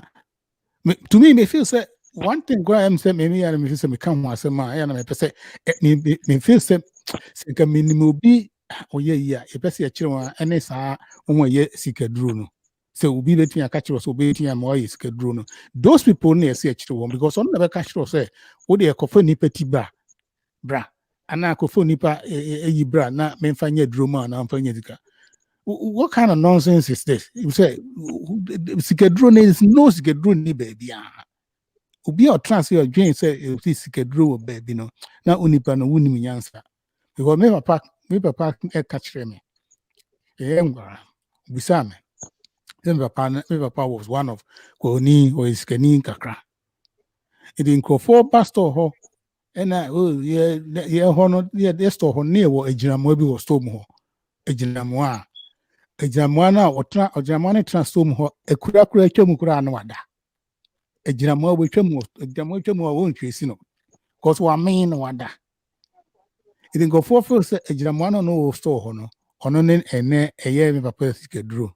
to me, me feel say one thing. Graham said, maybe I me feel say me come once a month. I me say me feel say can me be oh yeah. If I see a children and it's ye sika drone. So we be letting a catch us obey and more is drone. Those people near see a children because on never catch us say oh they are coffee nipeti bra. Ana kofo nipa bra na memfanye droma na amfanye dika. What kind of nonsense is this? You say sikadro is no sikadro ni baby. Ubi or transfer your dream say if this sikadro baby no na unipa no wuni minyansa. Because me papa catch me. Bisame. Then papa was one of Koni or his Keni kakra. It in Crawford pastor ho. And hono yeah store near what ejinamo bi was storm ho ejinamo na otra ojamane transform ho ekura twam kura na wada ejinamo we twam ejinamo twam ho won twesi no because wa mean wada it go for say ejinamo no store ho no ono ne ene eye me papa sikaduro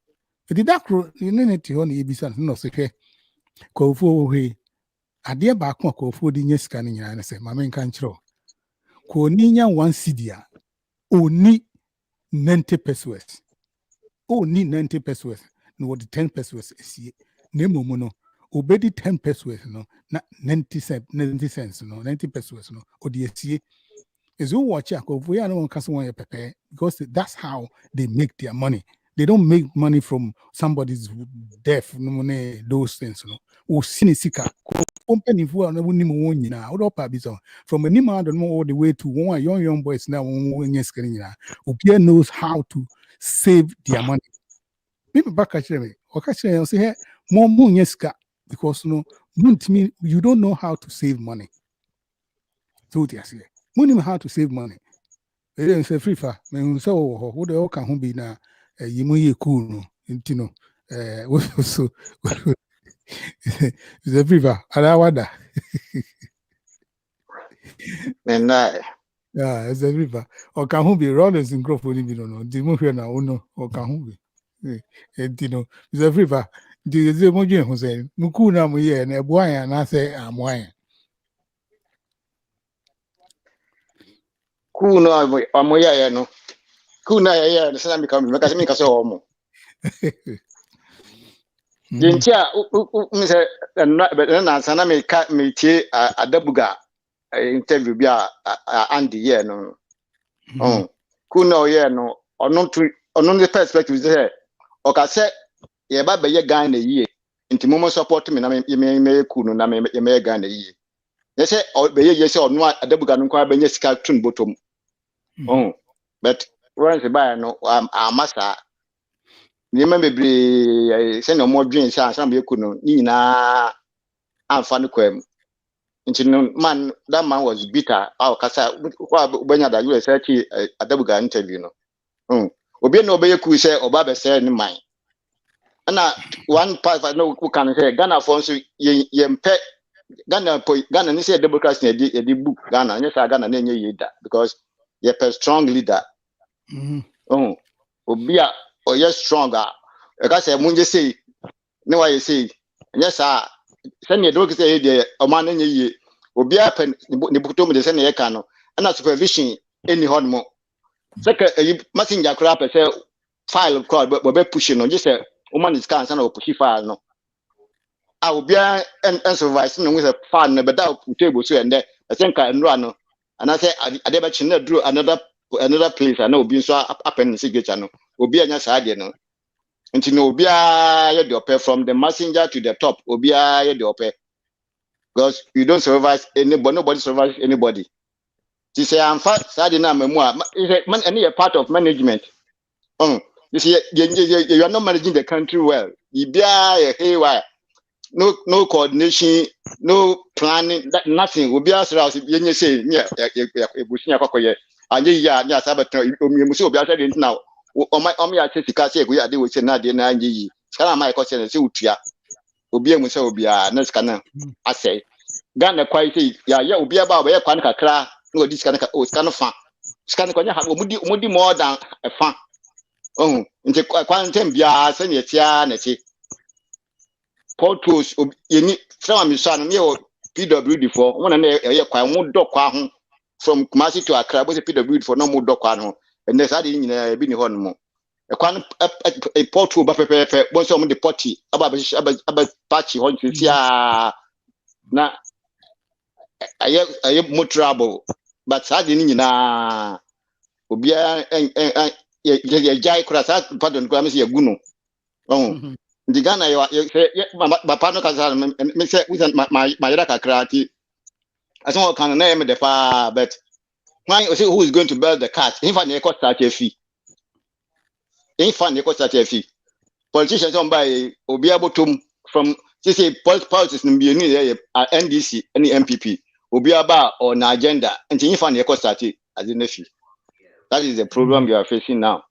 it dakro you know net ho na yebisa no se hwe ko fu hwe ade ba ko akofo di nyesika ne nyina ne se mama nka nkyero ko ni nya 1 cedi a oni 90 pesos oni 90 pesos no what 10 pesos esie na momu no obedi 10 pesos no na 90 cents no 90 pesos no odi esie Is who watch ya go we are no one prepare because that's how they make their money. They don't make money from somebody's death, no money, those things, you know. Or sinisika, company for no one you know, from a nima don't know all the way to one young boys now when you're screening. Upia knows how to save their money. People back at me, or catch me, say, hey, more moon yeska, because no, you don't know how to save money. So they say, money how to save money. They didn't say free far. Me say oh, what the all can be na you mo cool no, you know. So it's a free far. Alawada. Yeah, it's a free far. Or can be rollers in growth only no. The mo here na uno or can be. You know, it's a free far. The mo je ho say, mo cool na mo ye na boy na say am wine. Kuno amoya no. Kuna ya na sana mika se omo. Yentia mise na sana me tie adabuga interview bi Andy ye no. Kuna ye no ono the perspective say o ka se ye ba be ye Ghana yie. Nti mo support me na me kuno na me Ghana yie. Ye se be ye se ono adabuga no kwa be nye sika tun bottom. But once by no amasa nima bebre say no more dreams san be kuno ni na amfa no kwam nti no man that man was bitter kasa banya da you say adabuga interview no obi na obeye ku say oba be say ni man na one part no who can say Ghana for so ye mpe Ghana ni say democracy e di book Ghana nya say Ghana na enye yeda because ye a strong leader. Obia or yes stronger. Because I munje say no why you say yes send me dog say the man ye obia pen ni buto me say na yeka no na supervision any hard mo. Second messenger crap say file crowd but be push no just say woman is can na push file no. Obia and supervise no with a file na be da table so and there I think I no and I say I never do another place I know being so happen signature no obi anya saade no nti no obi ye the ope from the messenger to the top obi ye the ope because you don't supervise anybody, nobody supervise anybody. She say I'm fast saade na mamu man any a part of management. You see you are not managing the country well. You be haywire. No coordination, no planning, that nothing. Obi asra you say ebusunya kwakoye anye ya nya sabato omimusi obi asra dey now omi ya sika say we ade we say na dey na anye yi kana mai ko say say utua obi emu say obi a na sika na asay Ghana kwai say ya obi aba ba ye kwan kakra na odi sika na sika no fa sika no kwanya ha omudi more than a fa nti kwan tem bia say ne tia na ti portos yeni from amisano me PWD for one na ye kwan mu dokwa ho from Kumasi to Accra but PWD for no mu dokwa no and there's ade nyina bi ni ho no mo e kwan e porto ba pepepe bo so mo de porti aba patch ho ntia na aye mo trouble but ade nyina obia ye jai kura sa pardon kwa me se yaguno the Ghana my partner can me say with my yada kakrati I don't can na me the fa but when you say who is going to build the cat in fact they cost start a fee politicians on by obi abotum from say politics no be any NDC any MPP obi aba on agenda and in fact they cost start as in fee. That is the problem you are facing now.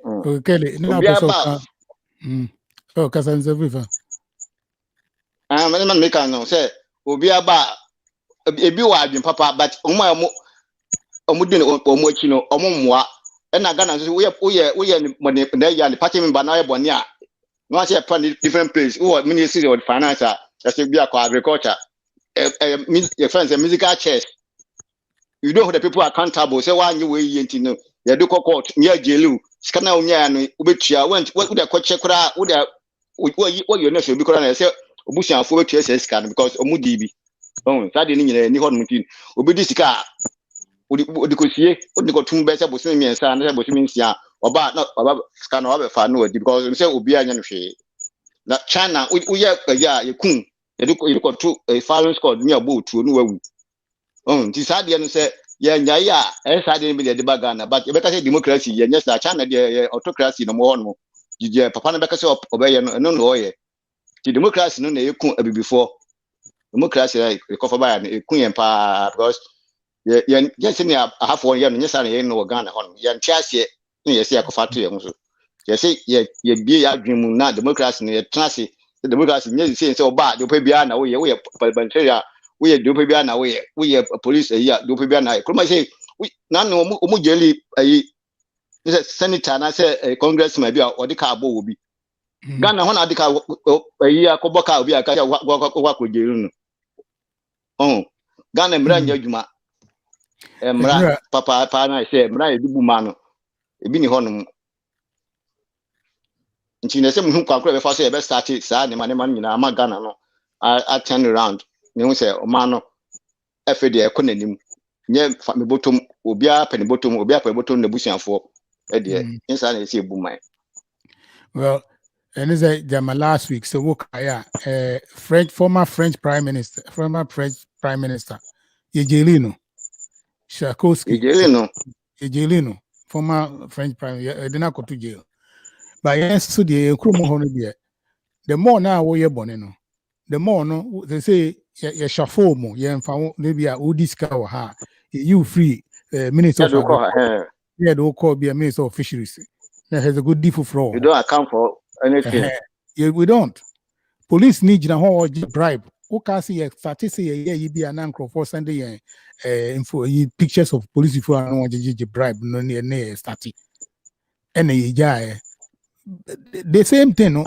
Okay, now so Kasanze River. Man make no say obi aba ebi wa adwen papa but omudin omochi no omomwa na Ghana so we money na ya the party member na ebony a no say plan different place who ministry of finance as be agriculture your friends musical chairs you don't hold the people accountable say why you we yenti no you do court near jelu skana onya no obetua what the koche kura what you know so be kura na say obusianfo betua say scan because omudi bi Oh, Saturday ni hot mutin. Obi disika. Odi ko sie, odi ko tum be se bosi mi ensa na se bosi mi nsia. Oba na oba ska na oba fa no odi because say obi anya no hwe. Na China uye ya yekun. Yedi ko to firing squad mi abo tuo no wawu. Oh, ti Saturday no say ye nya ya Saturday bi de ba Ghana but e be ka say democracy ye nya sa China de autocracy no mo ho no. Je papa na be ka say obeye no no oye. Ti democracy no na yekun abibifo. Democracy like recover by an ekun pa because yes in a half 1 year no say no Ghana hon yan tiase no yes akofa to ye so yes ye bie ya adwemu na democracy no ye trase the democracy nye say oba de bia na we parliamentarian we de bia na we police ya de bia na Nkrumah say na no mu jeli ayi senator na say congressman bia odi ka abo obi Ghana hon adi ka ayi akoboka obi aka wa ko jeli no oh Ghana mranya adwuma mra papa na say mra edubu ma no ebi ni honum nti na say mu kwa be fa say be start sa ne ma nyina ama Ghana no a turn around ne hu say o ma no efe de ekonanim nye fa me botom obi a pe ne botom obi a pe botom na busuafo e de insa na say ebu man. Well, and is a jama last week so wokaya former French prime minister Yejelino Sharkowski Yejelino former French prime did not go to jail. But yes, so the Nkrumah the more now we boneno, the more no they say ye shafo mo ye mfa maybe a odiska or ha you free minister of yeah do call be a minister of fisheries. That has a good deal for fraud. You don't account for anything. Yeah, we don't. Police need na ho bribe. O can see statistics you be an Nkrumah for Sunday info pictures of police if you want to bribe no near static. And the same thing, no?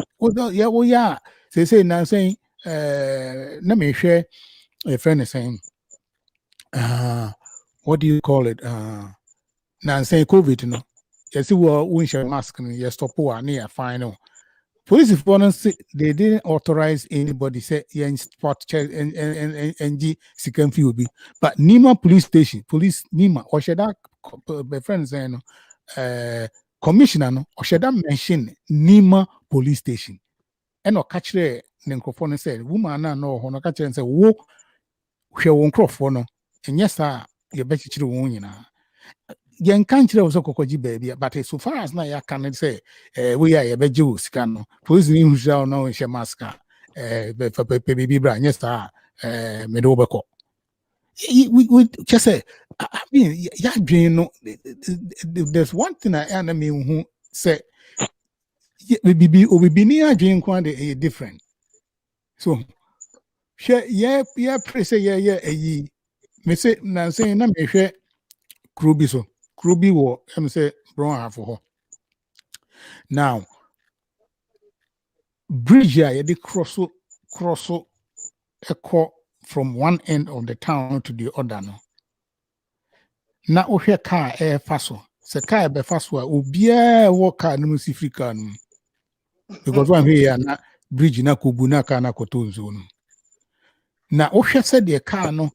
Yeah. They say now saying, let me share a friend is saying, what do you call it? Now saying COVID, no. You see, we share mask, you stop near final. Police they didn't authorize anybody say in spot check and second few be, but Nima police station, police Nima or should that my friend saying, commissioner no or should that mention Nima police station. And no catch the Nkrumah said, woman no hono catch and say, wo she won't crop for no. And yes, sir, you bet you won't, you know. Yen country was a cocoji baby, but so far as now, I can say, we are a beju scan. Police name shall know in Shemaska, baby brand, yes, sir, Medobako. We just say, I mean, there's one thing I enemy who say, we be near Jane Quande different. So, yeah, press ye, me say, now saying, I'm a share Krubi so. Krubi wo say brown half for her. Now bridge here they cross echo from one end of the town to the other no. Na o hwe car air faso. Se car be faso a obia wo car no si free car no. Because one here na bridge na kubu na car na kotonzo no. Na o hwe se the car no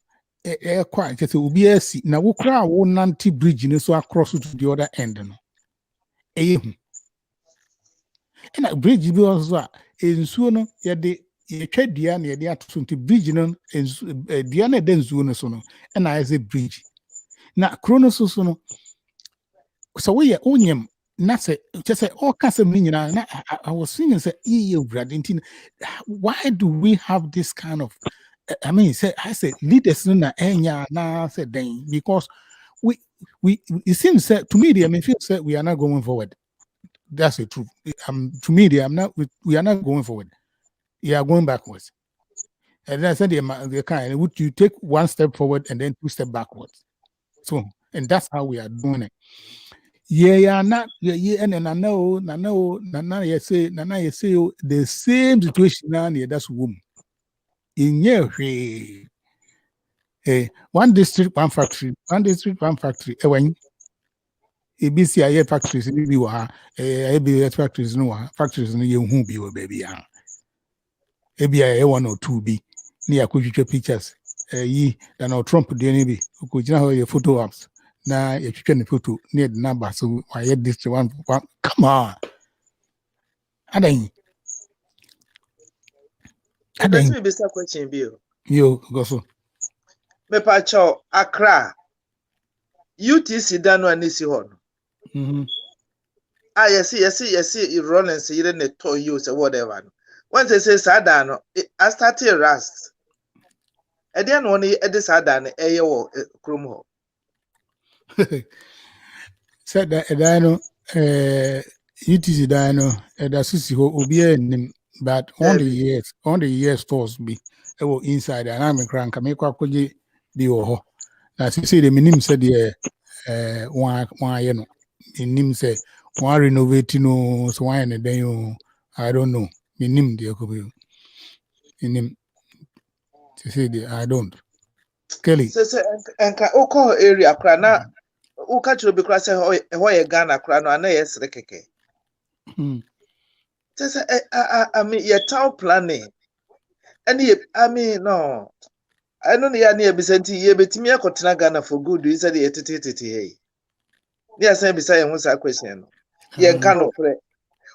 quite just obia si na wo kra wo nanti bridge no so across to the other end no. And a bridge be also ensuo no ye de ye twa dua na ye de ato nti bridge no dua na de nsuo no so no and I say bridge na krono so no so we onyem na say just say all kasem ni nyina na I was thinking say why do we have this kind of I mean say I say leaders na enya na say then because we it seems that to me I mean feel say we are not going forward. That's the truth. To me, we are not going forward. We are going backwards. And I said, the kind would you take one step forward and then 2 steps backwards. So, and that's how we are doing it. And I know, you say the same situation now. That's womb. In your one district, one factory. When ABC factories in the ABS factories no factories no you be baby ABI 1 or 2 be near pictures than Trump DNB, who could have your photo apps. Now, if you can photo near the number, so I had this one. Come on. And then, Let me be a question, Bill. You go so. Me pacho Accra. UTC Dano and Nisi Horn. Yes, you run and say you didn't toy use or whatever. Once they say Sadano, I started rust. I didn't want to edit Sadan, a Nkrumah. Said that Dano, UTC Dano, that's Obi, but on the years stores be inside, and I'm a crank, I make a be or as you say, the minimum said, one, you know, in him say, one renovating no, so why and then you, I don't know, minimum, dear, in him to say, I don't. Kelly. And Oko area, Crana, who catch you because I Ghana, Crana, and yes, Rekeke. I mean, your town planning. And I mean, no. I know the idea Vicente, ye bet me a Ghana for good, you said the etitity. Yes, I beside what's a question. Ye cannot pray.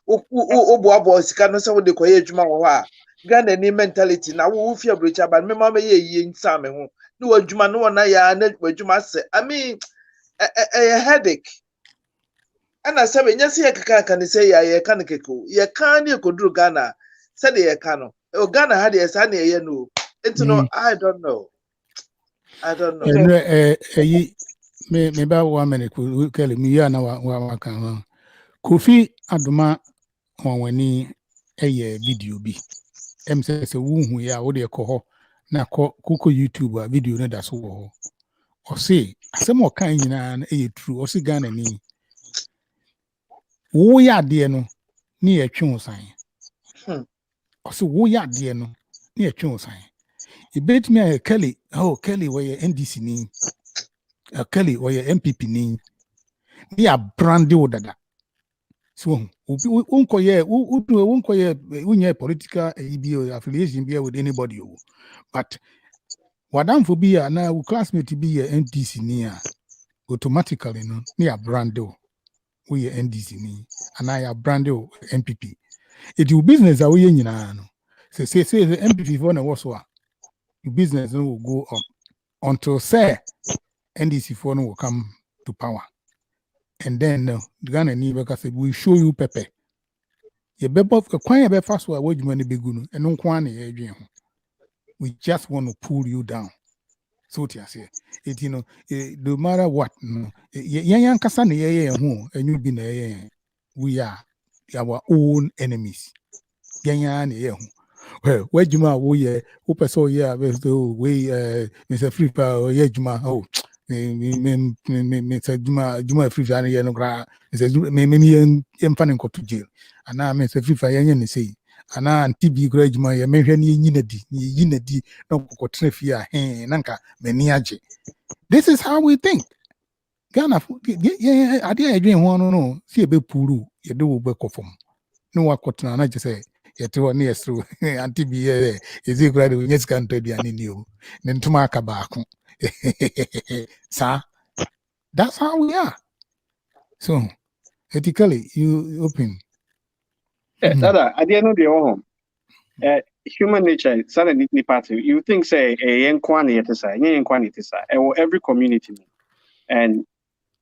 Boys cannot say what the Koyage Mawa. Ghana any mentality now, who fear breach about me, mamma ye in Samu. No, Juma, no one I net where you must say. I mean, a headache. And I said, yes, I can say, I can't go. Ye can't you could do Ghana, said the Kano. Oh, Ghana had a sunny, you know. It's no, I don't know. I don't know. Me about 1 minute, Kelly, me, ya na can. Kofi Adoma on a video be. Says a wound who ya would call na Coco YouTube video na that's all. Or say, some more kind a true or cigar and me. Wo ya dear no near a chun sign. Or so wo ya dear no near chun sign. It bet me a Kelly, Kelly, where your NDC name. Kelly, or your MPP name. We are brandy order. So, we political affiliation be with anybody. But what I'm for be now classmate be a NDC near automatically no near brando. We are NDC ni and I are brando MPP. It will business are we in no. Say the MPP for was what business will go up until say NDC for will come to power. And then the Ghana Niba said, we show you Pepe. You be both a quite a fast way you money be good and no quantity. We just want to pull you down. So I say it, you know, no matter what, no, young Cassani, and you been we are our own enemies. Yan, well, where Juma, we open so yeah, we Mr. Flipper, or Yejuma, oh. Me say Juma free and no gra say me fan ko to jail ana me say free yan say ana TB gra Juma ye me hwe ni yinadi no ko trefi a nanka mani age. This is how we think. Ghana ade adwen ho no see be puru ye de wo be kofom no wakotna na je say ye te woni esru TB ye is e gra de yes kan to biane ni o ne ntuma aka baako. Sir, that's how we are. So, ethically, you open. Dada, at the end of the home, human nature, suddenly part of you think say a every community, and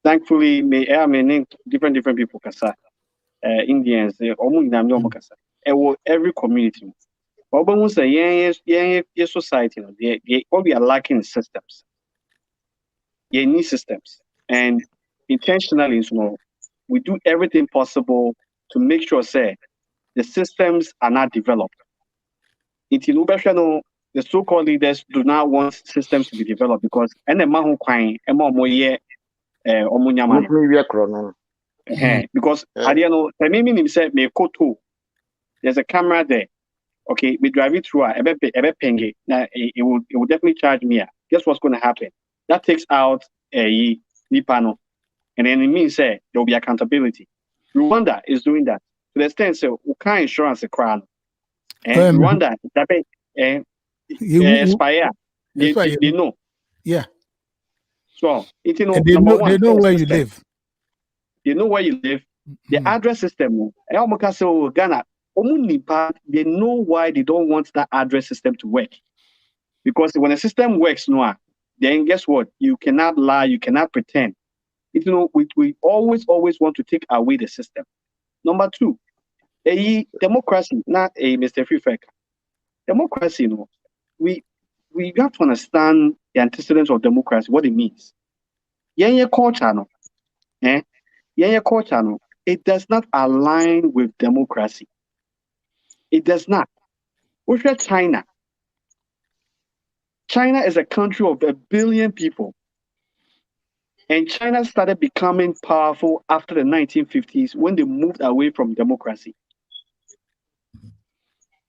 thankfully, may different people kasa, Indians, every community. But when we say yeah, society, what we are lacking systems. You need systems, and intentionally, we do everything possible to make sure, say, the systems are not developed. The so-called leaders do not want systems to be developed because because there's a camera there. Okay, we drive it through it will definitely charge me. Guess what's going to happen? That takes out a panel, and then it means there will be accountability. Rwanda is doing that to the extent so we can't insurance a crown, and Rwanda that expire. They know. Yeah. So it you know and they number know, one. They know where system. you live. They know where you live. The address system. Ghana. They know why they don't want that address system to work. Because when a system works, then guess what? You cannot lie. You cannot pretend. You know, we always want to take away the system. Number two, a democracy, not a Mr. Free democracy. You know, we have to understand the antecedents of democracy, what it means. Yeah, culture, no, culture, no. It does not align with democracy. It does not. Look at China. China is a country of 1 billion people. And China started becoming powerful after the 1950s when they moved away from democracy.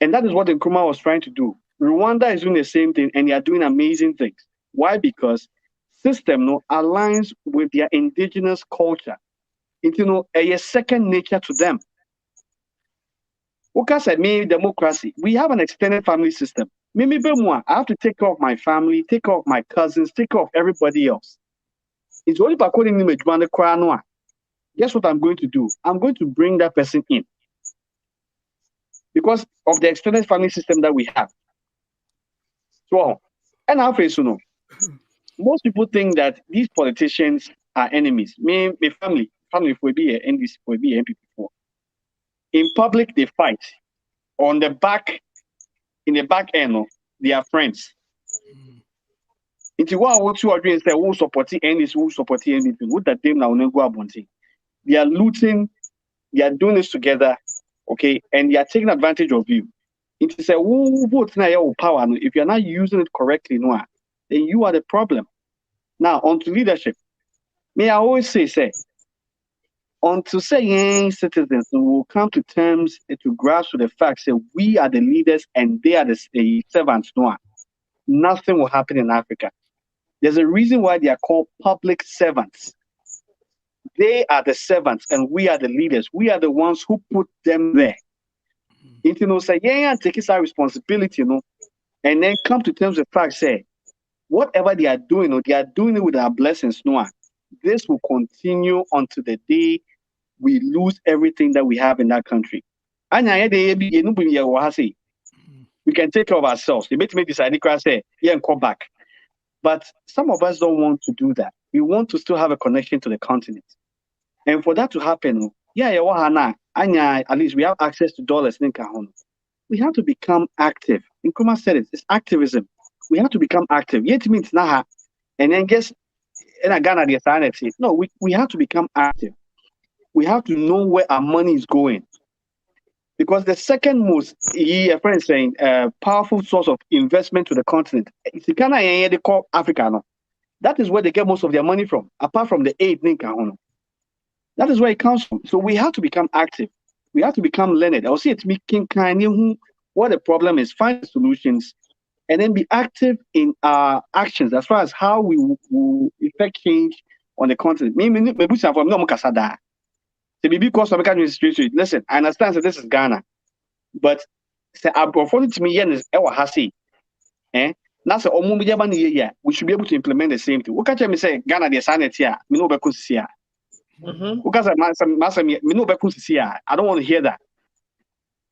And that is what Nkrumah was trying to do. Rwanda is doing the same thing, and they are doing amazing things. Why? Because system aligns with their indigenous culture. It's a second nature to them. Oka said, me democracy. We have an extended family system. I have to take care of my family, take care of my cousins, take care of everybody else. It's only by calling him a crown. Guess what I'm going to do? I'm going to bring that person in. Because of the extended family system that we have. So, and I face, most people think that these politicians are enemies. Me, my family will be an NDC, will be MP before. In public, they fight. In the back end, they are friends. Into what you are doing, say, who support NDC, who support NDC, who that them now go abonti. They are looting, they are doing this together, okay, and they are taking advantage of you. It is a who vote now your power. If you're not using it correctly, then you are the problem. Now, on to leadership. May I always say, until citizens will come to terms to grasp with the fact that we are the leaders and they are the servants, nothing will happen in Africa. There's a reason why they are called public servants. They are the servants and we are the leaders. We are the ones who put them there. Say, take our responsibility, and then come to terms with the fact, say, whatever they are doing, they are doing it with our blessings, This will continue until the day we lose everything that we have in that country. We can take care of ourselves. They may decide to say, and come back. But some of us don't want to do that. We want to still have a connection to the continent. And for that to happen, at least we have access to dollars. We have to become active. Nkrumah said it's activism. We have to become active. Yet means naha, and then guess in Ghana the no, we have to become active. We have to know where our money is going. Because the second most, a friend saying, powerful source of investment to the continent, it's Ghana and they call Africa. No? That is where they get most of their money from, apart from the aid. That is where it comes from. So we have to become active. We have to become learned. I'll see it making kind of what the problem is, find solutions, and then be active in our actions as far as how we will effect change on the continent. Listen, I understand that this is Ghana, but say opportunity to me is we should be able to implement the same thing. What can you say? Ghana the sanity, I don't want to hear that.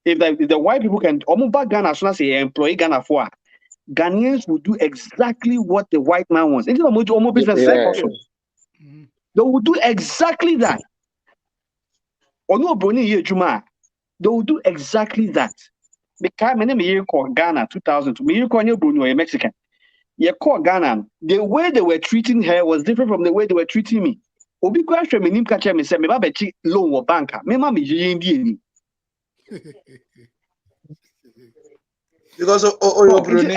If the white people can Ghana as soon as they employ Ghana for Ghanaians will do exactly what the white man wants. They will do exactly that. They will do exactly that. Because my name is Ghana 2000. Me Bruno a Mexican. Ghana. The way they were treating her was different from the way they were treating me. Obi question me nim catch me say me ba bechi loan wo banker. Me ma me yendi. Because Oyo Bruni.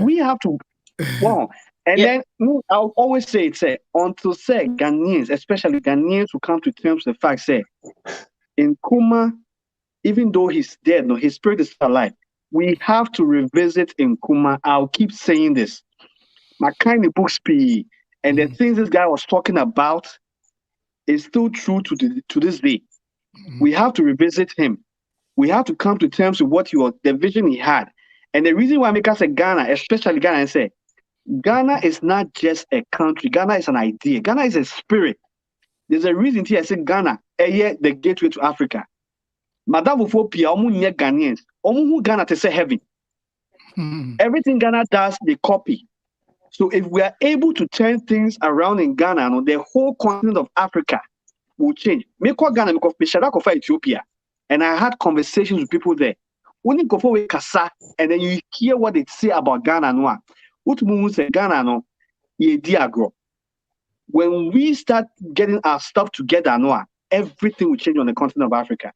We have to and then I'll always say until Ghanaians, especially Ghanaians, will come to terms with the fact in Nkrumah, even though he's dead, his spirit is still alive. We have to revisit Nkrumah. I'll keep saying this. My kind of books and the things this guy was talking about is still true to this day. We have to revisit him. We have to come to terms with what the vision he had. And the reason why I make us say Ghana, especially Ghana, and say Ghana is not just a country. Ghana is an idea. Ghana is a spirit. There's a reason here I say Ghana, the gateway to Africa. Madame Fopia, omu Ghanaians, omu Ghana to say heaven. Everything Ghana does, they copy. So if we are able to turn things around in Ghana, the whole continent of Africa will change. Me call Ghana because me shada kofa Ethiopia, and I had conversations with people there. When you go for Kasa, and then you hear what they say about Ghana, no, what say Ghana no, ye diagro. When we start getting our stuff together, no, everything will change on the continent of Africa.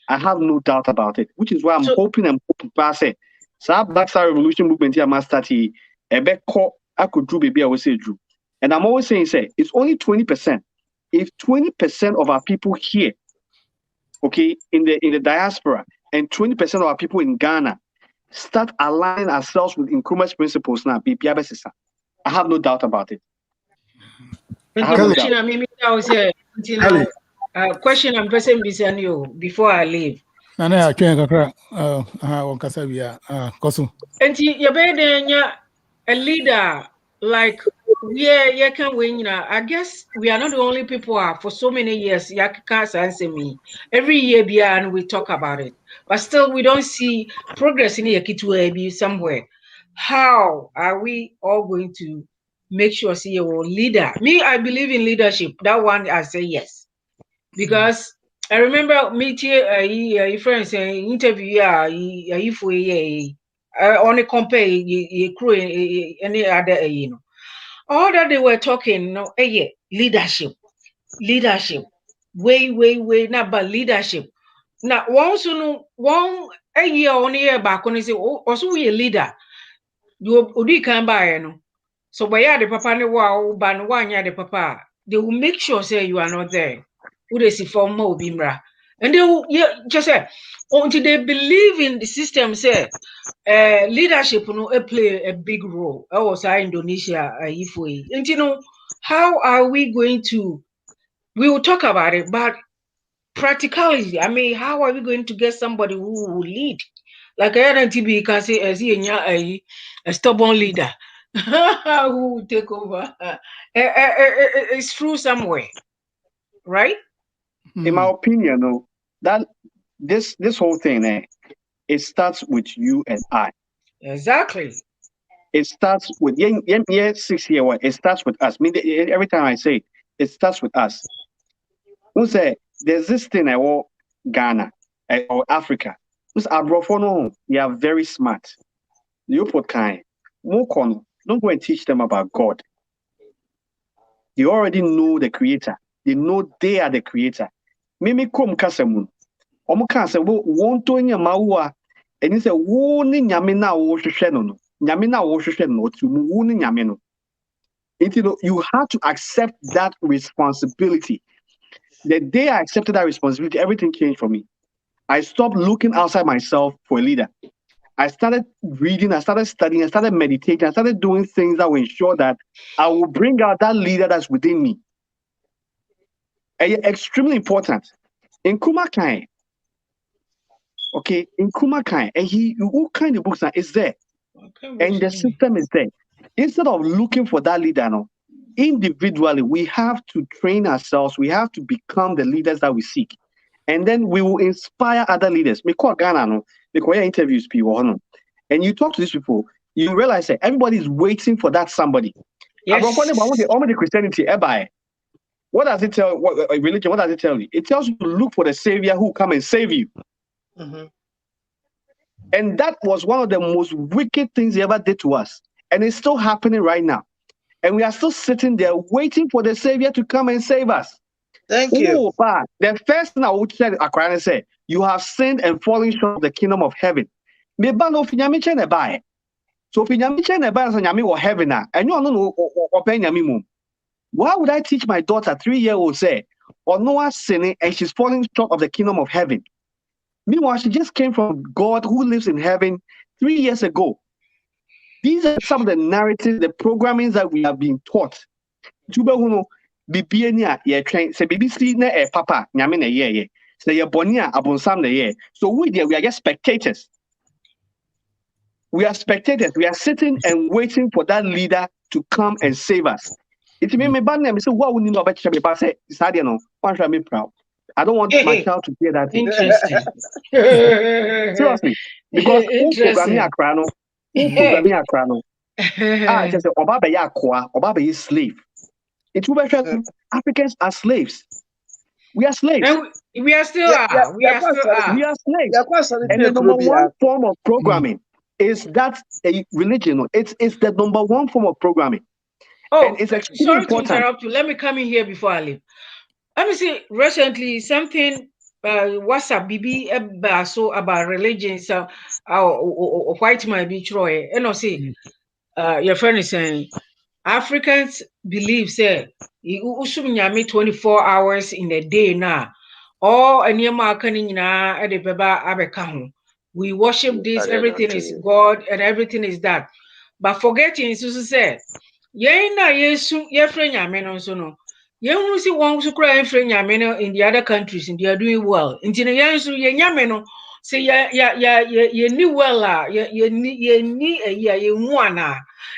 I have no doubt about it. Which is why I'm hoping pass it. So Black Star Revolution movement here must start here. I could do baby, I will say Drew. And I'm always saying, it's only 20%. If 20% of our people here, okay, in the diaspora, and 20% of our people in Ghana start aligning ourselves with Nkrumah's principles now, I have no doubt about it. Question I'm pressing you before I leave. And I can't on Casabia, Cosu. And you're a leader like you can win. I guess we are not the only people for so many years. Can't answer me. Every year beyond we talk about it, but still we don't see progress in Yakitu somewhere. How are we all going to make sure see your leader? Me, I believe in leadership. That one I say yes. Because I remember meeting a friend saying interview if we only compare crew any other all that they were talking leadership way not but leadership now once one a year only back on say also we a leader you odi can buy so by the papa ne wow ban one the papa they will make sure say you are not there. And they will just say until they believe in the system, say leadership play a big role. I was Indonesia if we and how are we going to we will talk about it, but practically, I mean, how are we going to get somebody who will lead? Like NTB can say as a stubborn leader who will take over. It's true somewhere, right? In my opinion, that this whole thing, it starts with you and I. Exactly. It starts with 6 year. It starts with us. I mean, every time I say it starts with us. Who say there's this thing I want Ghana or Africa. Who's abrofono? They are very smart. You put kind. Don't go and teach them about God. They already know the creator. They know they are the creator. Mimi kom kasamun. Omo kan se won to nya mawa. And he say wo ni nyame na wo hwehwe no no. Nyame na wo hwehwe no to mu wo ni nyame no. You have to accept that responsibility. The day I accepted that responsibility, everything changed for me. I stopped looking outside myself for a leader. I started reading, I started studying, I started meditating, I started doing things that will ensure that I will bring out that leader that's within me. And extremely important. Nkrumah Kai, okay, Nkrumah Kai, and what kind of books is there? And the system is there. Instead of looking for that leader, individually, we have to train ourselves, we have to become the leaders that we seek. And then we will inspire other leaders. Because interviews people, and you talk to these people, you realize that everybody is waiting for that somebody. Yes. The Christianity, what does it tell? What religion? What does it tell you? It tells you to look for the Savior who come and save you. Mm-hmm. And that was one of the most wicked things he ever did to us, and it's still happening right now. And we are still sitting there waiting for the Savior to come and save us. Thank you. But the first thing I would say, you have sinned and fallen short of the kingdom of heaven. So if you heaven, and you why would I teach my daughter 3-year-old say, or Noah sinning and she's falling short of the kingdom of heaven? Meanwhile, she just came from God who lives in heaven 3 years ago. These are some of the narratives, the programmings that we have been taught. Papa, Say Bonia Abonsam the year. So we are just spectators. We are spectators. We are sitting and waiting for that leader to come and save us. It may be bad name. So what we need to about me? But say, no, me proud. I don't want my child to hear that. Interesting. Seriously, because who programming a crano, just say Obabe ya kwa, Obabe is slave. It will be Africans are slaves. We are slaves. And we are still are. We are still are. We are slaves. And the number one form of programming is that a religion. It's the number one form of programming. Oh, and it's extremely sorry important. to interrupt you. Let me come in here before I leave. Let me see. Recently, something WhatsApp BB so about religion. So, white man be Troy. And I see. Your friend is saying Africans believe say usum nyame 24 hours in a day now. All anyama akanin na e de beba abeka ho. We worship this, everything is God and everything is that. But forgetting so say yen na yesu ye frɛ nyame no so no. Yen hu si won so kra frɛ nyame no in the other countries and they are doing well. Nti yen so ye nyame no say ye ni well ye hu ana.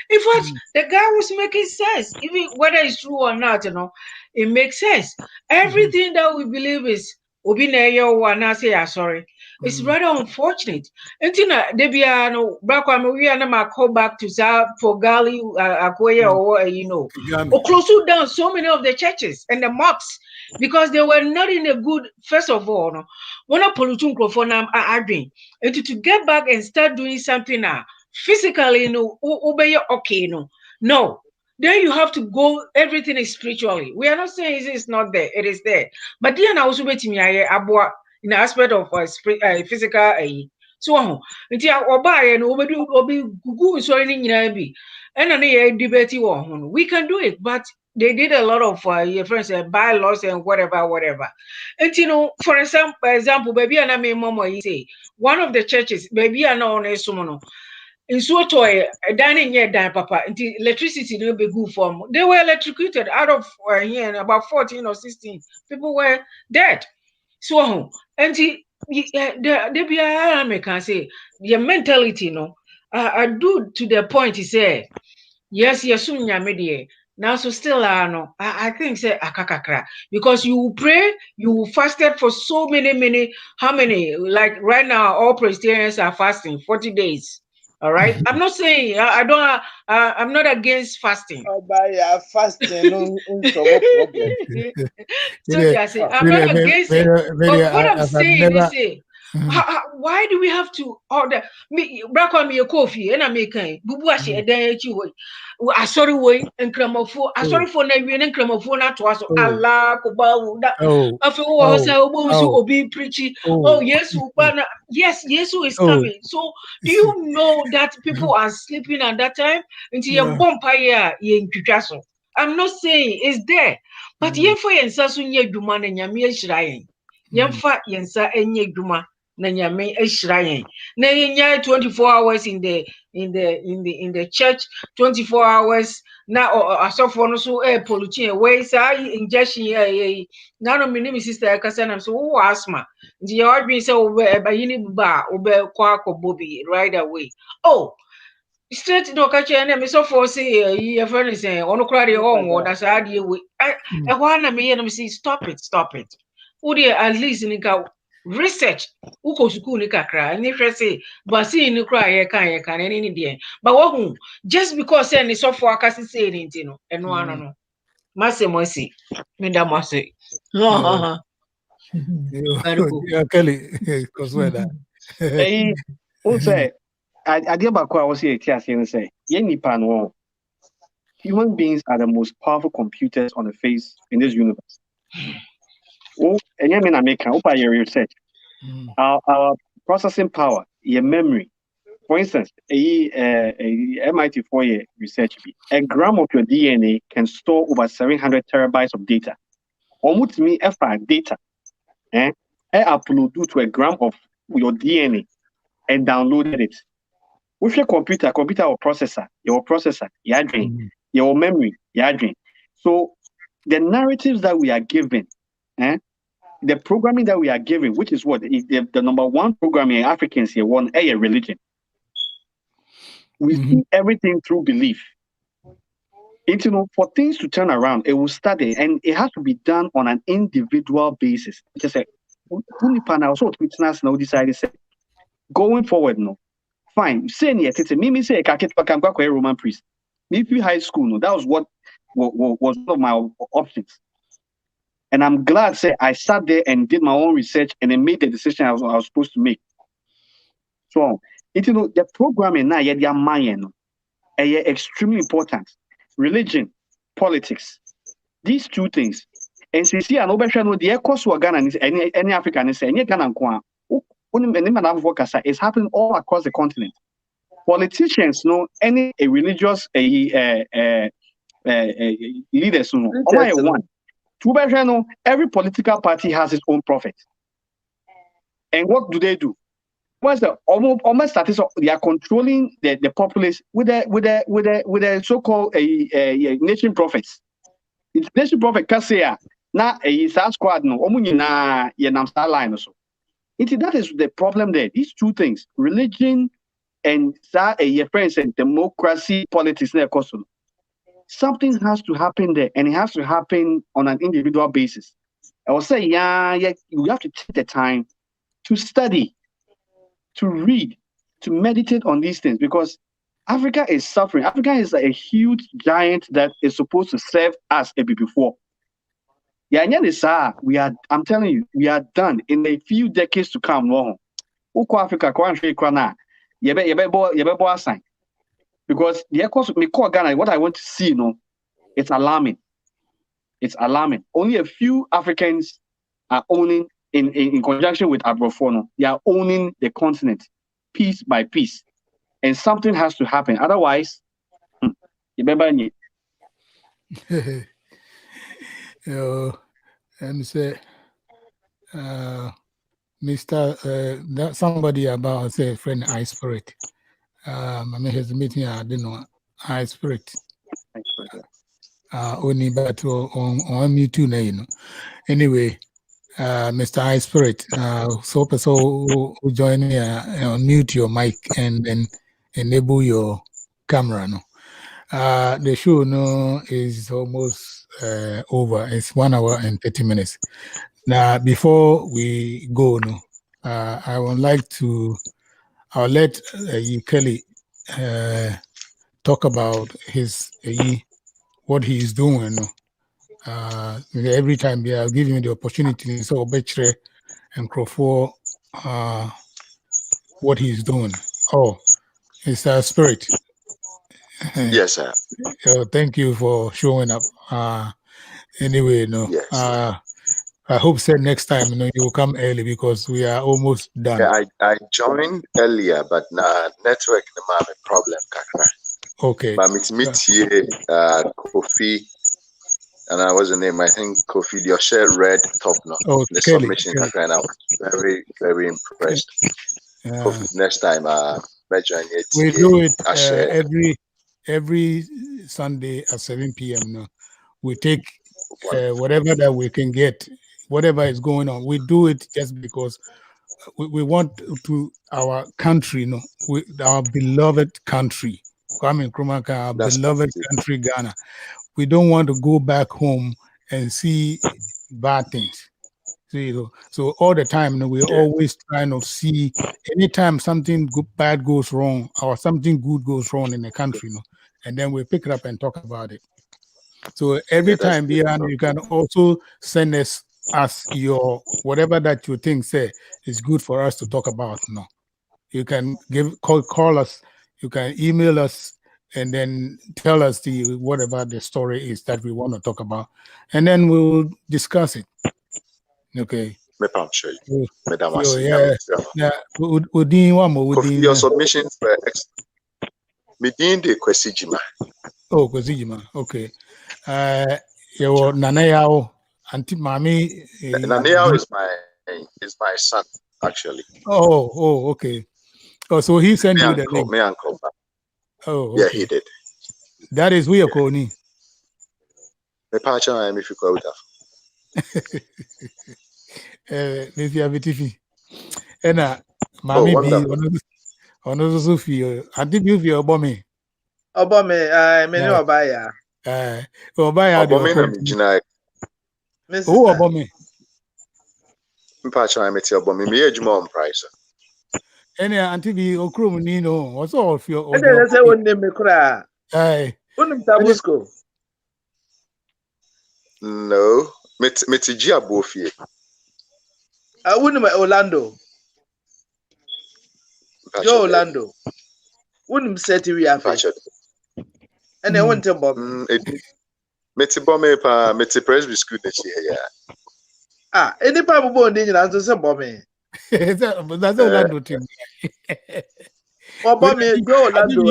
In fact, the guy was making sense. Even whether it's true or not, it makes sense. Everything that we believe is sorry. It's rather unfortunate. And Debia no Brakwame we are not call back to Pogali Akoya or close down so many of the churches and the mosques because they were not in a good first of all. No, when a pollution are doing and to get back and start doing something now. Physically, obey okay, no. Then you have to go. Everything is spiritually. We are not saying it's not there. It is there. But then I also bet me in the aspect of physical. So, until oba and obi gugu so any be and any debate we can do it, but they did a lot of your friends bylaws and whatever. And for example, baby and I mean mama say one of the churches, baby and on a sumono. In so toy dining near dan papa until electricity no be good for they were electrocuted out of here and about 14 or 16 people were dead. So and they be I can say your mentality I do to the point he said yes nyame now so still I think say akakakra because you pray you fasted for so many how many like right now all Presbyterians are fasting 40 days. All right. I'm not saying I'm not against fasting. Oh, by fasting, no problem. So I say I'm not against it. But what I'm saying is why do we have to order me me a coffee and I make bubu ashe edan echi wo asori wo Nkrumah I sorry for na wie Nkrumah na to aso Allah ko ba wo da afi wo say obo so obi preachy yes yesu is coming. So do you know that people are sleeping at that time until your bompa here ye ntwitwa so. I'm not saying it's there, but yemfa yensa so nye dwuma na nyame ahira yen yemfa yensa enye dwuma na nyame ahira yen na yenya 24 hours in the church 24 hours na asofo no so pollute way say injection na no me sister kasa na so wo asthma ndi your adwin say obayini buba obekwa akobobi right away straight no catch me so for say your friend is saying ono kra de on that's how dey we e ho na me no say stop it who dey at least nika research who go school nika kra ni hwe say vaccine ni kra ye kan any dey but wo just because say ni so for akasi say ni ntino eno ano no mase me da mase Kelly cause where that Hey, say idea back I was here and say human beings are the most powerful computers on the face in this universe. And you mean I make your research. Our processing power, your memory. For instance, a MIT 4-year research, a gram of your DNA can store over 700 terabytes of data. Almost me data, I upload to a gram of your DNA and downloaded it. With your computer or processor, your dream, your memory, your dream. So the narratives that we are given, the programming that we are giving, which is what the number one programming Africans here want a religion. We see everything through belief. It, for things to turn around, it will study, and it has to be done on an individual basis. Just say, going forward, no, fine. Say me say a Roman priest. Maybe high school, no, that was what was one of my options. And I'm glad, say, I sat there and did my own research and then made the decision I was supposed to make. So, the programming now, extremely important. Religion, politics, these two things. And since here, no better know the course of Ghana is any African is any Ghana is happening all across the continent. Politicians know any religious leaders know. One. To better know, every political party has its own prophet. And what do? Once the almost status of they are controlling the populace with the so-called nation prophets. It's nation prophet Kasia na a squad no omunina yenamsa line also. That is the problem there. These two things, religion and your friends and democracy, politics, something has to happen there, and it has to happen on an individual basis. I will say, you have to take the time to study, to read, to meditate on these things, because Africa is suffering. Africa is a huge giant that is supposed to serve us a bit before. I'm telling you, we are done in a few decades to come. Africa, because the course of Ghana, what I want to see, it's alarming. It's alarming. Only a few Africans are owning, in conjunction with Abrofono, they are owning the continent piece by piece. And something has to happen. Otherwise, and say, Mr. Somebody about say friend I Spirit. I mean his meeting I didn't know I Spirit. Only but on me too, you know. Anyway, Mr. I Spirit, so join me, mute your mic and then enable your camera. No, the show is almost over. It's 1 hour and 30 minutes. Now, before we go, I would like to. I'll let you Kelly talk about his what he's doing. Every time I'll give him the opportunity. So Betray and Crawford, what he's doing. Oh, it's a Spirit. Yes, sir. Thank you for showing up. Anyway, yes. I hope next time you will come early because we are almost done. Yeah, I joined earlier, but network have a problem, kakra. Okay. But meet here, Kofi, and what's the name? I think Kofi Dioshe read top now. Oh, the Kelly, submission, kakra, and I was very, very impressed. Kofi, next time, we do it every Sunday at 7 p.m. No, we take whatever that we can get, whatever is going on. We do it just because we want to our country, our beloved country, Nkrumah, our beloved country, Ghana. We don't want to go back home and see bad things. So all the time, we're always trying to see anytime something bad goes wrong or something good goes wrong in the country, and then we pick it up and talk about it. So every time, you can also send us your whatever that you think is good for us to talk about. You can call us, you can email us, and then tell us whatever the story is that we want to talk about, and then we'll discuss it. Okay. Your submissions were excellent. Within the Kwesijima. Oh, Kwesijima. Okay. Your Nanayao, Auntie Mami. Nanayao is my son, actually. Oh, okay. Oh, so he sent you the link. My uncle. Oh, okay. Yeah, he did. That is we are calling. The patch I am if you call it. This year BTV. And Oh, Mammy be wonderful. on also feel. I think you feel about me. Obame, I mean, Obaya. Obaya the Obomina Okon. Mijina. My Who sister. about me? Mpacha I met Obomi. Me age more on price. Any auntie be Okrum Nino. What's all of your And old then I say, one name, Mikra. Aye. Unum Tabusco. No. Metiji abofie. Unum Orlando. Joe Orlando. Unum Seti Riafe. And I went to Bob. Meti Bome pa Meti Presby School next year. Ah, any Papa Bone didn't answer some Bommy. That's Orlando thing. Obame, Joe Orlando.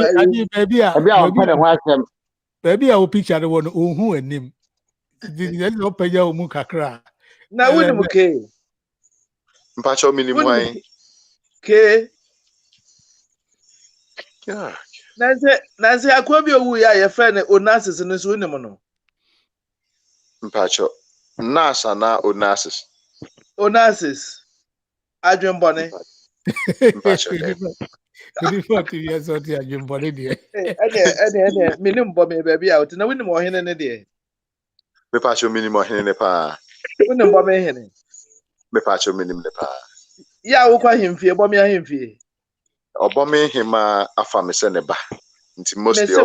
Baby, I will picture the one who and him. There's no pay your mukakra. Now, Unum K. Mpacha minimum. K. Yeah. Nancy, Aquabio, we are your friend, Onassis in this window. Mpacha. Nasa na Onassis. Onassis. Adrian Bonnet. Mpacha. Good 40 years old, Adrian Bonnet. Minimum Bommy, baby out. No window more in a day. Mpacha minimum in pa. Window Bommy Henny. Mpacha minimum pa. Yeah, we'll call him fear, Bommy him fear. Obome him afame seneba. Nti mostly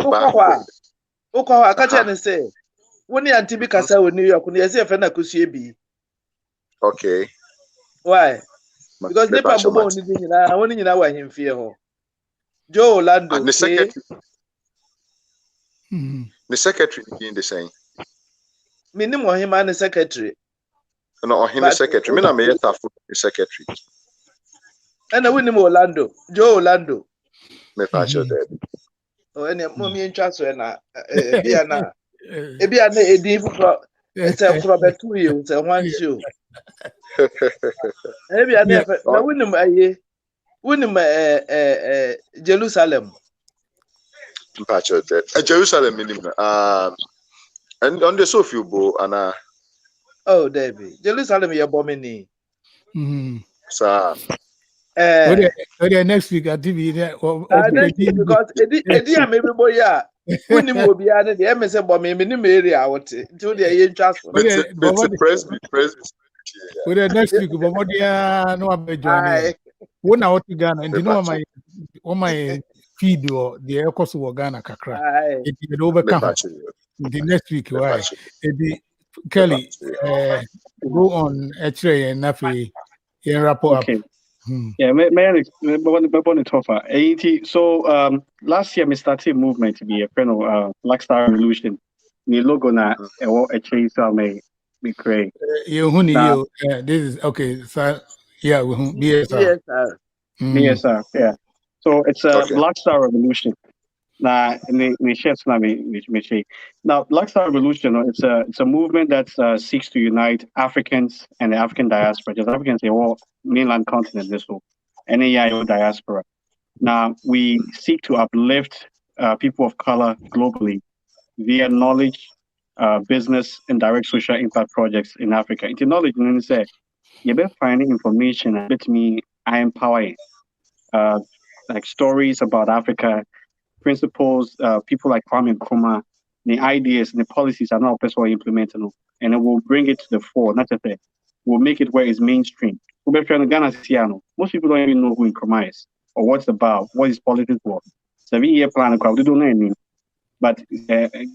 Oka catch and say, when you antibicasa with New York, when you say a friend, I could see be. Okay. Why? Because they probably won't need you. I want you know why him fear. Joe Orlando. The secretary. The secretary being the same. Minimum him and the secretary. No, him the secretary. Me na me yeta for the secretary. And I win him Orlando. Joe Orlando. Me pacho dead. Oh, and mommy in trust when Biana. Ebiana Edi for it's a for about 2 years. It's a 1 show. Maybe I never. Now win him Jerusalem. Pacho dead. Jerusalem minimum. And on the Sophie Bo and oh, David. Jerusalem, you're bombing. Sir. Next week at TV. Next week because Eddie maybe boy, yeah. When you will be added, the MSA bombing in the area out to the transfer. With the next week, but no, I'm joining. When I want to Ghana, and you know my feed or the air cost of Ghana Kakra. It will overcome the next week. Why? Kelly, go on X-ray and Nafi in rapport up. Yeah, may I offer? So last year, we started a movement to be a friend of Black Star Revolution. The logo na a change may be create. This is okay. So yeah, BSR. BSR, yeah. So it's a Black Star Revolution. Now, Black Star Revolution, it's a movement that seeks to unite Africans and the African diaspora. Just Africans, the whole mainland continent, this whole NAIO diaspora. Now, we seek to uplift people of color globally via knowledge, business, and direct social impact projects in Africa. Into knowledge, and say, you've been finding information a bit me, I empower like stories about Africa, principles, people like Kwame Nkrumah, the ideas and the policies are now personally implemented, and it will bring it to the fore. Not just that, we'll make it where it's mainstream. Most people don't even know who Nkrumah is or what's about, what his politics was. 7-year plan, we don't know anything. But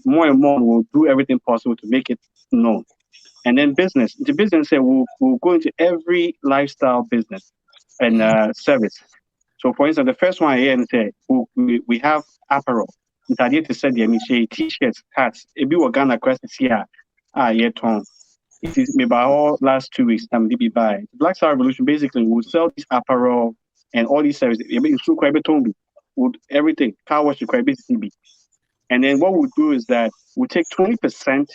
more and more, we'll do everything possible to make it known. And then business. The business, we'll go into every lifestyle business and service. So, for instance, the first one here and say we have apparel. To say the t-shirts, hats. If you were Ghana questions here, it is maybe all last 2 weeks. Be buy Black Star Revolution. Basically, will sell this apparel and all these services. Would everything car wash CB. And then what we'll do is that we'll take 20%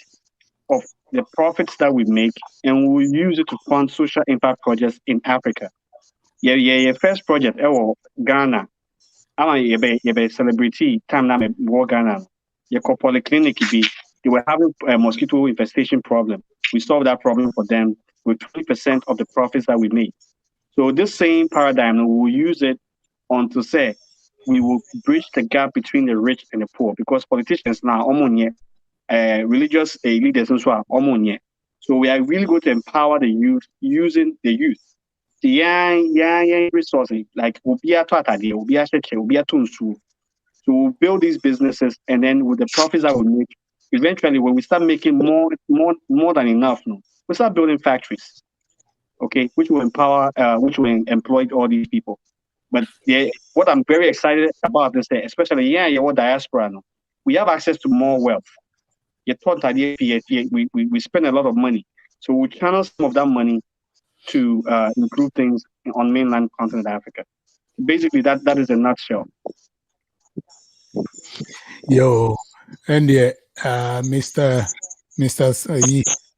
of the profits that we make and we'll use it to fund social impact projects in Africa. Yeah. First project, Ghana. I'm a celebrity. Time now, more Ghana. Your polyclinic be. They were having a mosquito infestation problem. We solved that problem for them. with 20% of the profits that we make. So this same paradigm, we will use it on to say we will bridge the gap between the rich and the poor, because politicians now religious leaders as well. So we are really going to empower the youth using the youth. The young resources like so we'll build these businesses, and then with the profits that we make, eventually when we start making more than enough, we start building factories, okay, which will empower, which will employ all these people. But what I'm very excited about this, especially your diaspora, we have access to more wealth. We spend a lot of money, so we channel some of that money to improve things on mainland continent Africa. Basically, that is a nutshell. Yo, and Mr.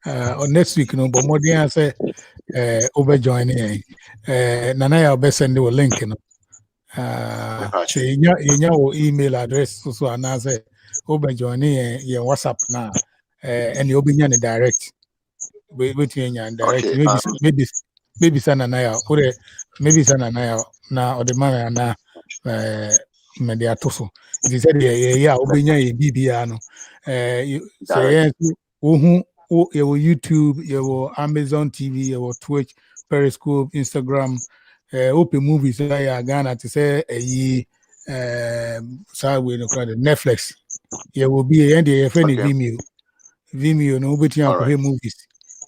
On next week, but more than I say, over joining, Nana, I'll be sending you a link, say, your email address, so I say, over joining your WhatsApp now, and you'll be in direct. With you in direct, maybe son and I, or maybe son and I now, or the man and media toso. He said, yeah, Obinya, Bibiano. You say, your YouTube, your Amazon TV, your Twitch, Periscope, Instagram, open movies, Ghana to say, Netflix. You will be a friend of Vimeo, no, but you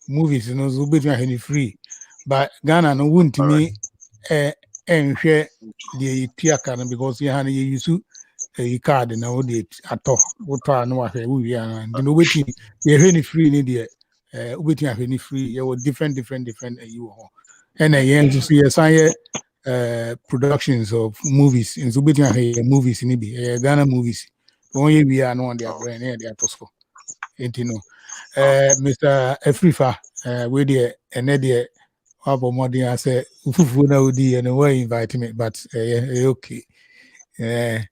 movies, you know, so be free. But Ghana, no, wouldn't to me, and share the Tiakan because you had a use a card and all the at all. What I know, we are and the waiting, you're any free in India, waiting at any free, you're different, you are. And I to see a science productions of movies in Zubitan movies in India, Ghana movies. Only we are on their brain, they are possible. Mr. Afrifa, with the and Abo Modi, I say, Ufu na udi and away invite me, but okay. And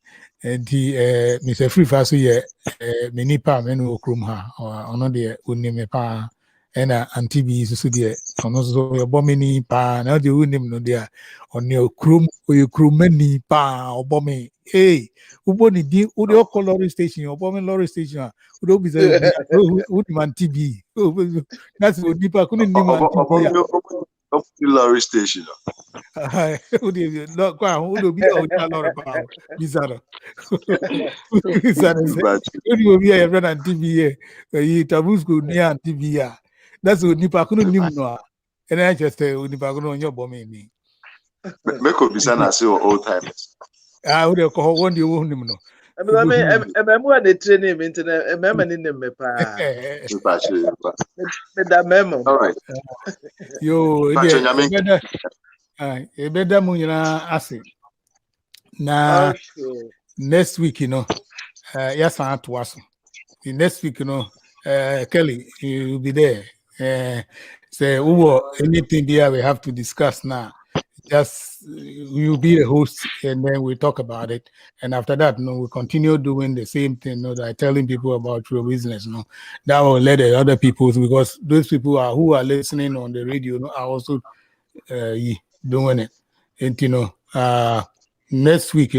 the Mr. Afrifa, so yeah, many pa men will Nkrumah or another unime pa, and Antibi is so dear, on also your bombing pa, now the unim no dear, on your crum or your crumeni pa or bombing. Hey, who body the audio lorry station or bombing lorry station? Would be the man TB. That's what Nipa couldn't name lorry station. Who do you not who be a lot about Bizarre? Who will be a friend and TV? Tabusco near TV. That's what Nipa couldn't name no. And I just say, Nipa on your bombing. Make up business old timers. I would have called one you won't know. I'm the training internet, a memory in me. All right. Yo, a better moon, acid. Now, next week, you know, yes, I have to ask. Next week, you know, Kelly, you'll be there. Say, anything there we have to discuss now. Just you'll be the host, and then we talk about it. And after that, we continue doing the same thing. That telling people about your business. That will let the other people, because those people who are listening on the radio are also doing it. And next week,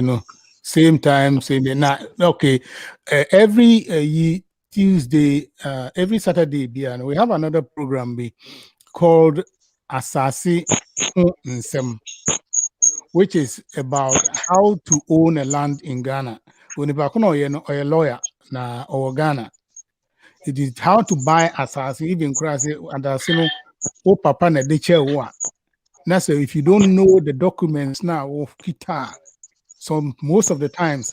same time, same day. Now, okay, every Tuesday, every Saturday, we have another program called Asasi, which is about how to own a land in Ghana. When you are a lawyer or Ghana, it is how to buy Asasi, even crazy and oh papa na de chair one. Now, so if you don't know the documents now of Kita, so most of the times,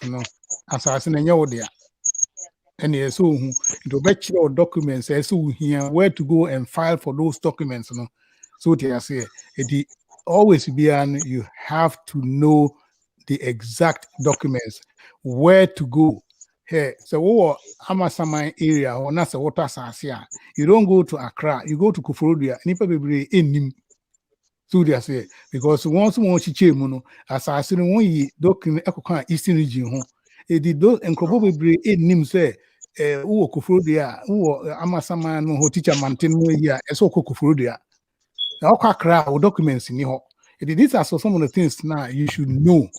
Asasi na nyawo there. And so to bet your documents, so here where to go and file for those documents, So I say it always be you have to know the exact documents, where to go. Hey, so Amasaman area or Nasa Water Sasia. You don't go to Accra, you go to Kufurudia, and probably in him. So they say because once more chichemuno, assassin one ye document Ecocan Eastern region. It did those and probably in him say, Kufurudia, Amasaman, who teacher maintain here, and so Kufurudia. Our documents in here. These are some of the things now you should know.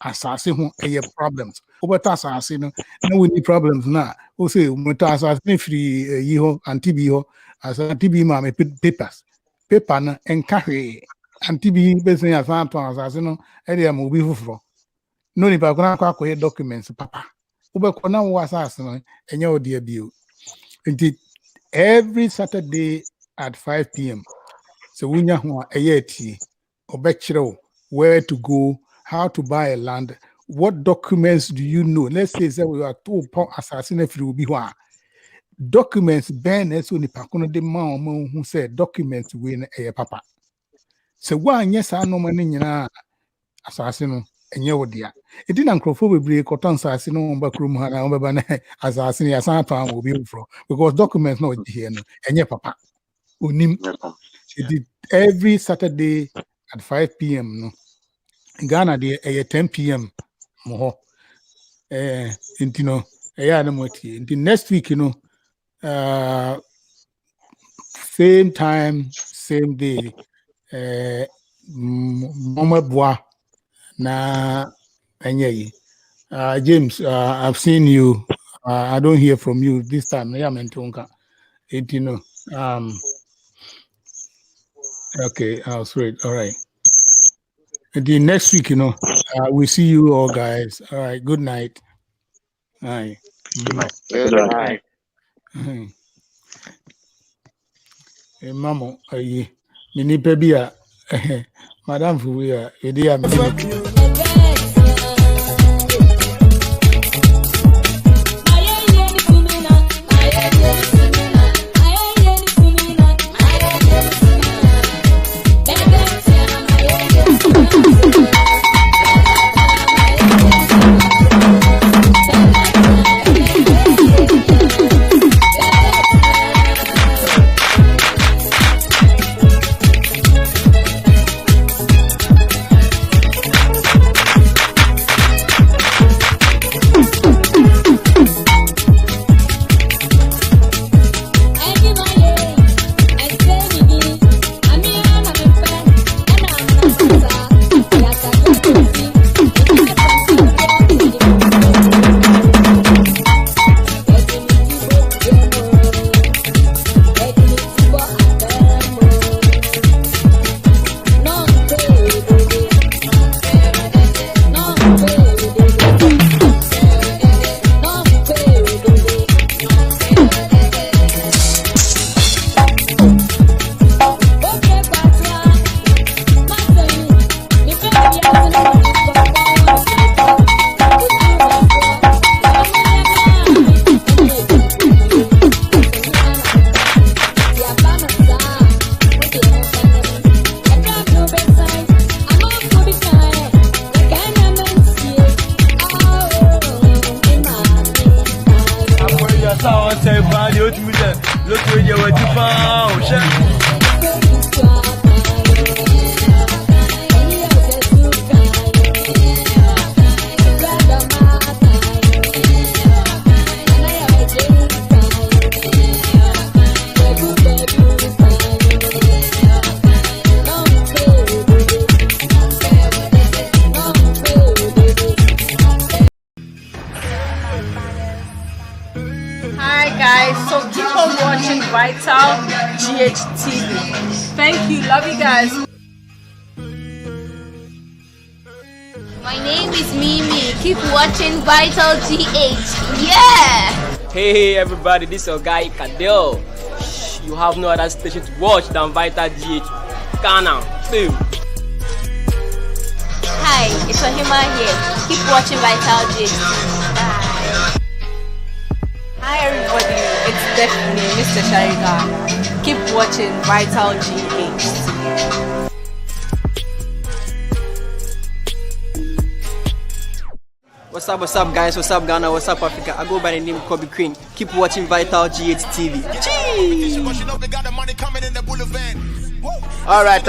Assassin problems. Over assassin, no we need problems now. We say assassin free yeho and TB as a TB mammy papers. Paper and carry and TB basing as assassin area movie for. No if I gonna documents, papa. Uber corner was assassin and your dear view. Indeed, every Saturday at 5 p.m. So we know a yeti or where to go, how to buy a land, what documents do you know? Let's say that we are 2 assassin if you will be one. Documents ban as only Pacono de Mom who said documents win a papa. So one yes, I know money assassin and your dear. It didn't Nkrumah cotton assassin on Nkrumah assassin as I found will be from because documents not here and your papa. Unim. It did every Saturday at 5 p.m. No. Ghana de 10 p.m. Moho. The next week, same time, same day. Mama Bois na James, I've seen you. I don't hear from you this time. Okay, I'll sweet. All right. The next week, we see you all guys. All right, good night. Aye. Good night. Mamo, mini pebia, Madame Fuya, Edia. Vital GH, yeah! Hey everybody, this is your guy Kadel. You have no other station to watch than Vital GH. Ghana, boom. Hi, it's Ohima here. Keep watching Vital GH. Bye. Hi everybody, it's Stephanie, Mr. Sharika. Keep watching Vital GH. What's up guys, what's up Ghana, what's up Africa? I go by the name Kobe Queen. Keep watching Vital GH TV. Alright,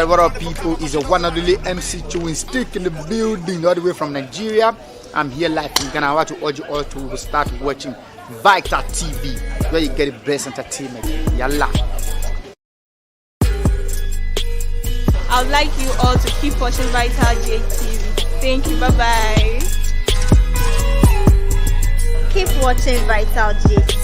what up people? Is a one and only MC chewing stick in the building all the way from Nigeria. I'm here live in Ghana. I want to urge you all to start watching Vital TV, where you get the best entertainment. Yalla. I would like you all to keep watching Vital GH TV. Thank you. Bye-bye. Keep watching Vital GH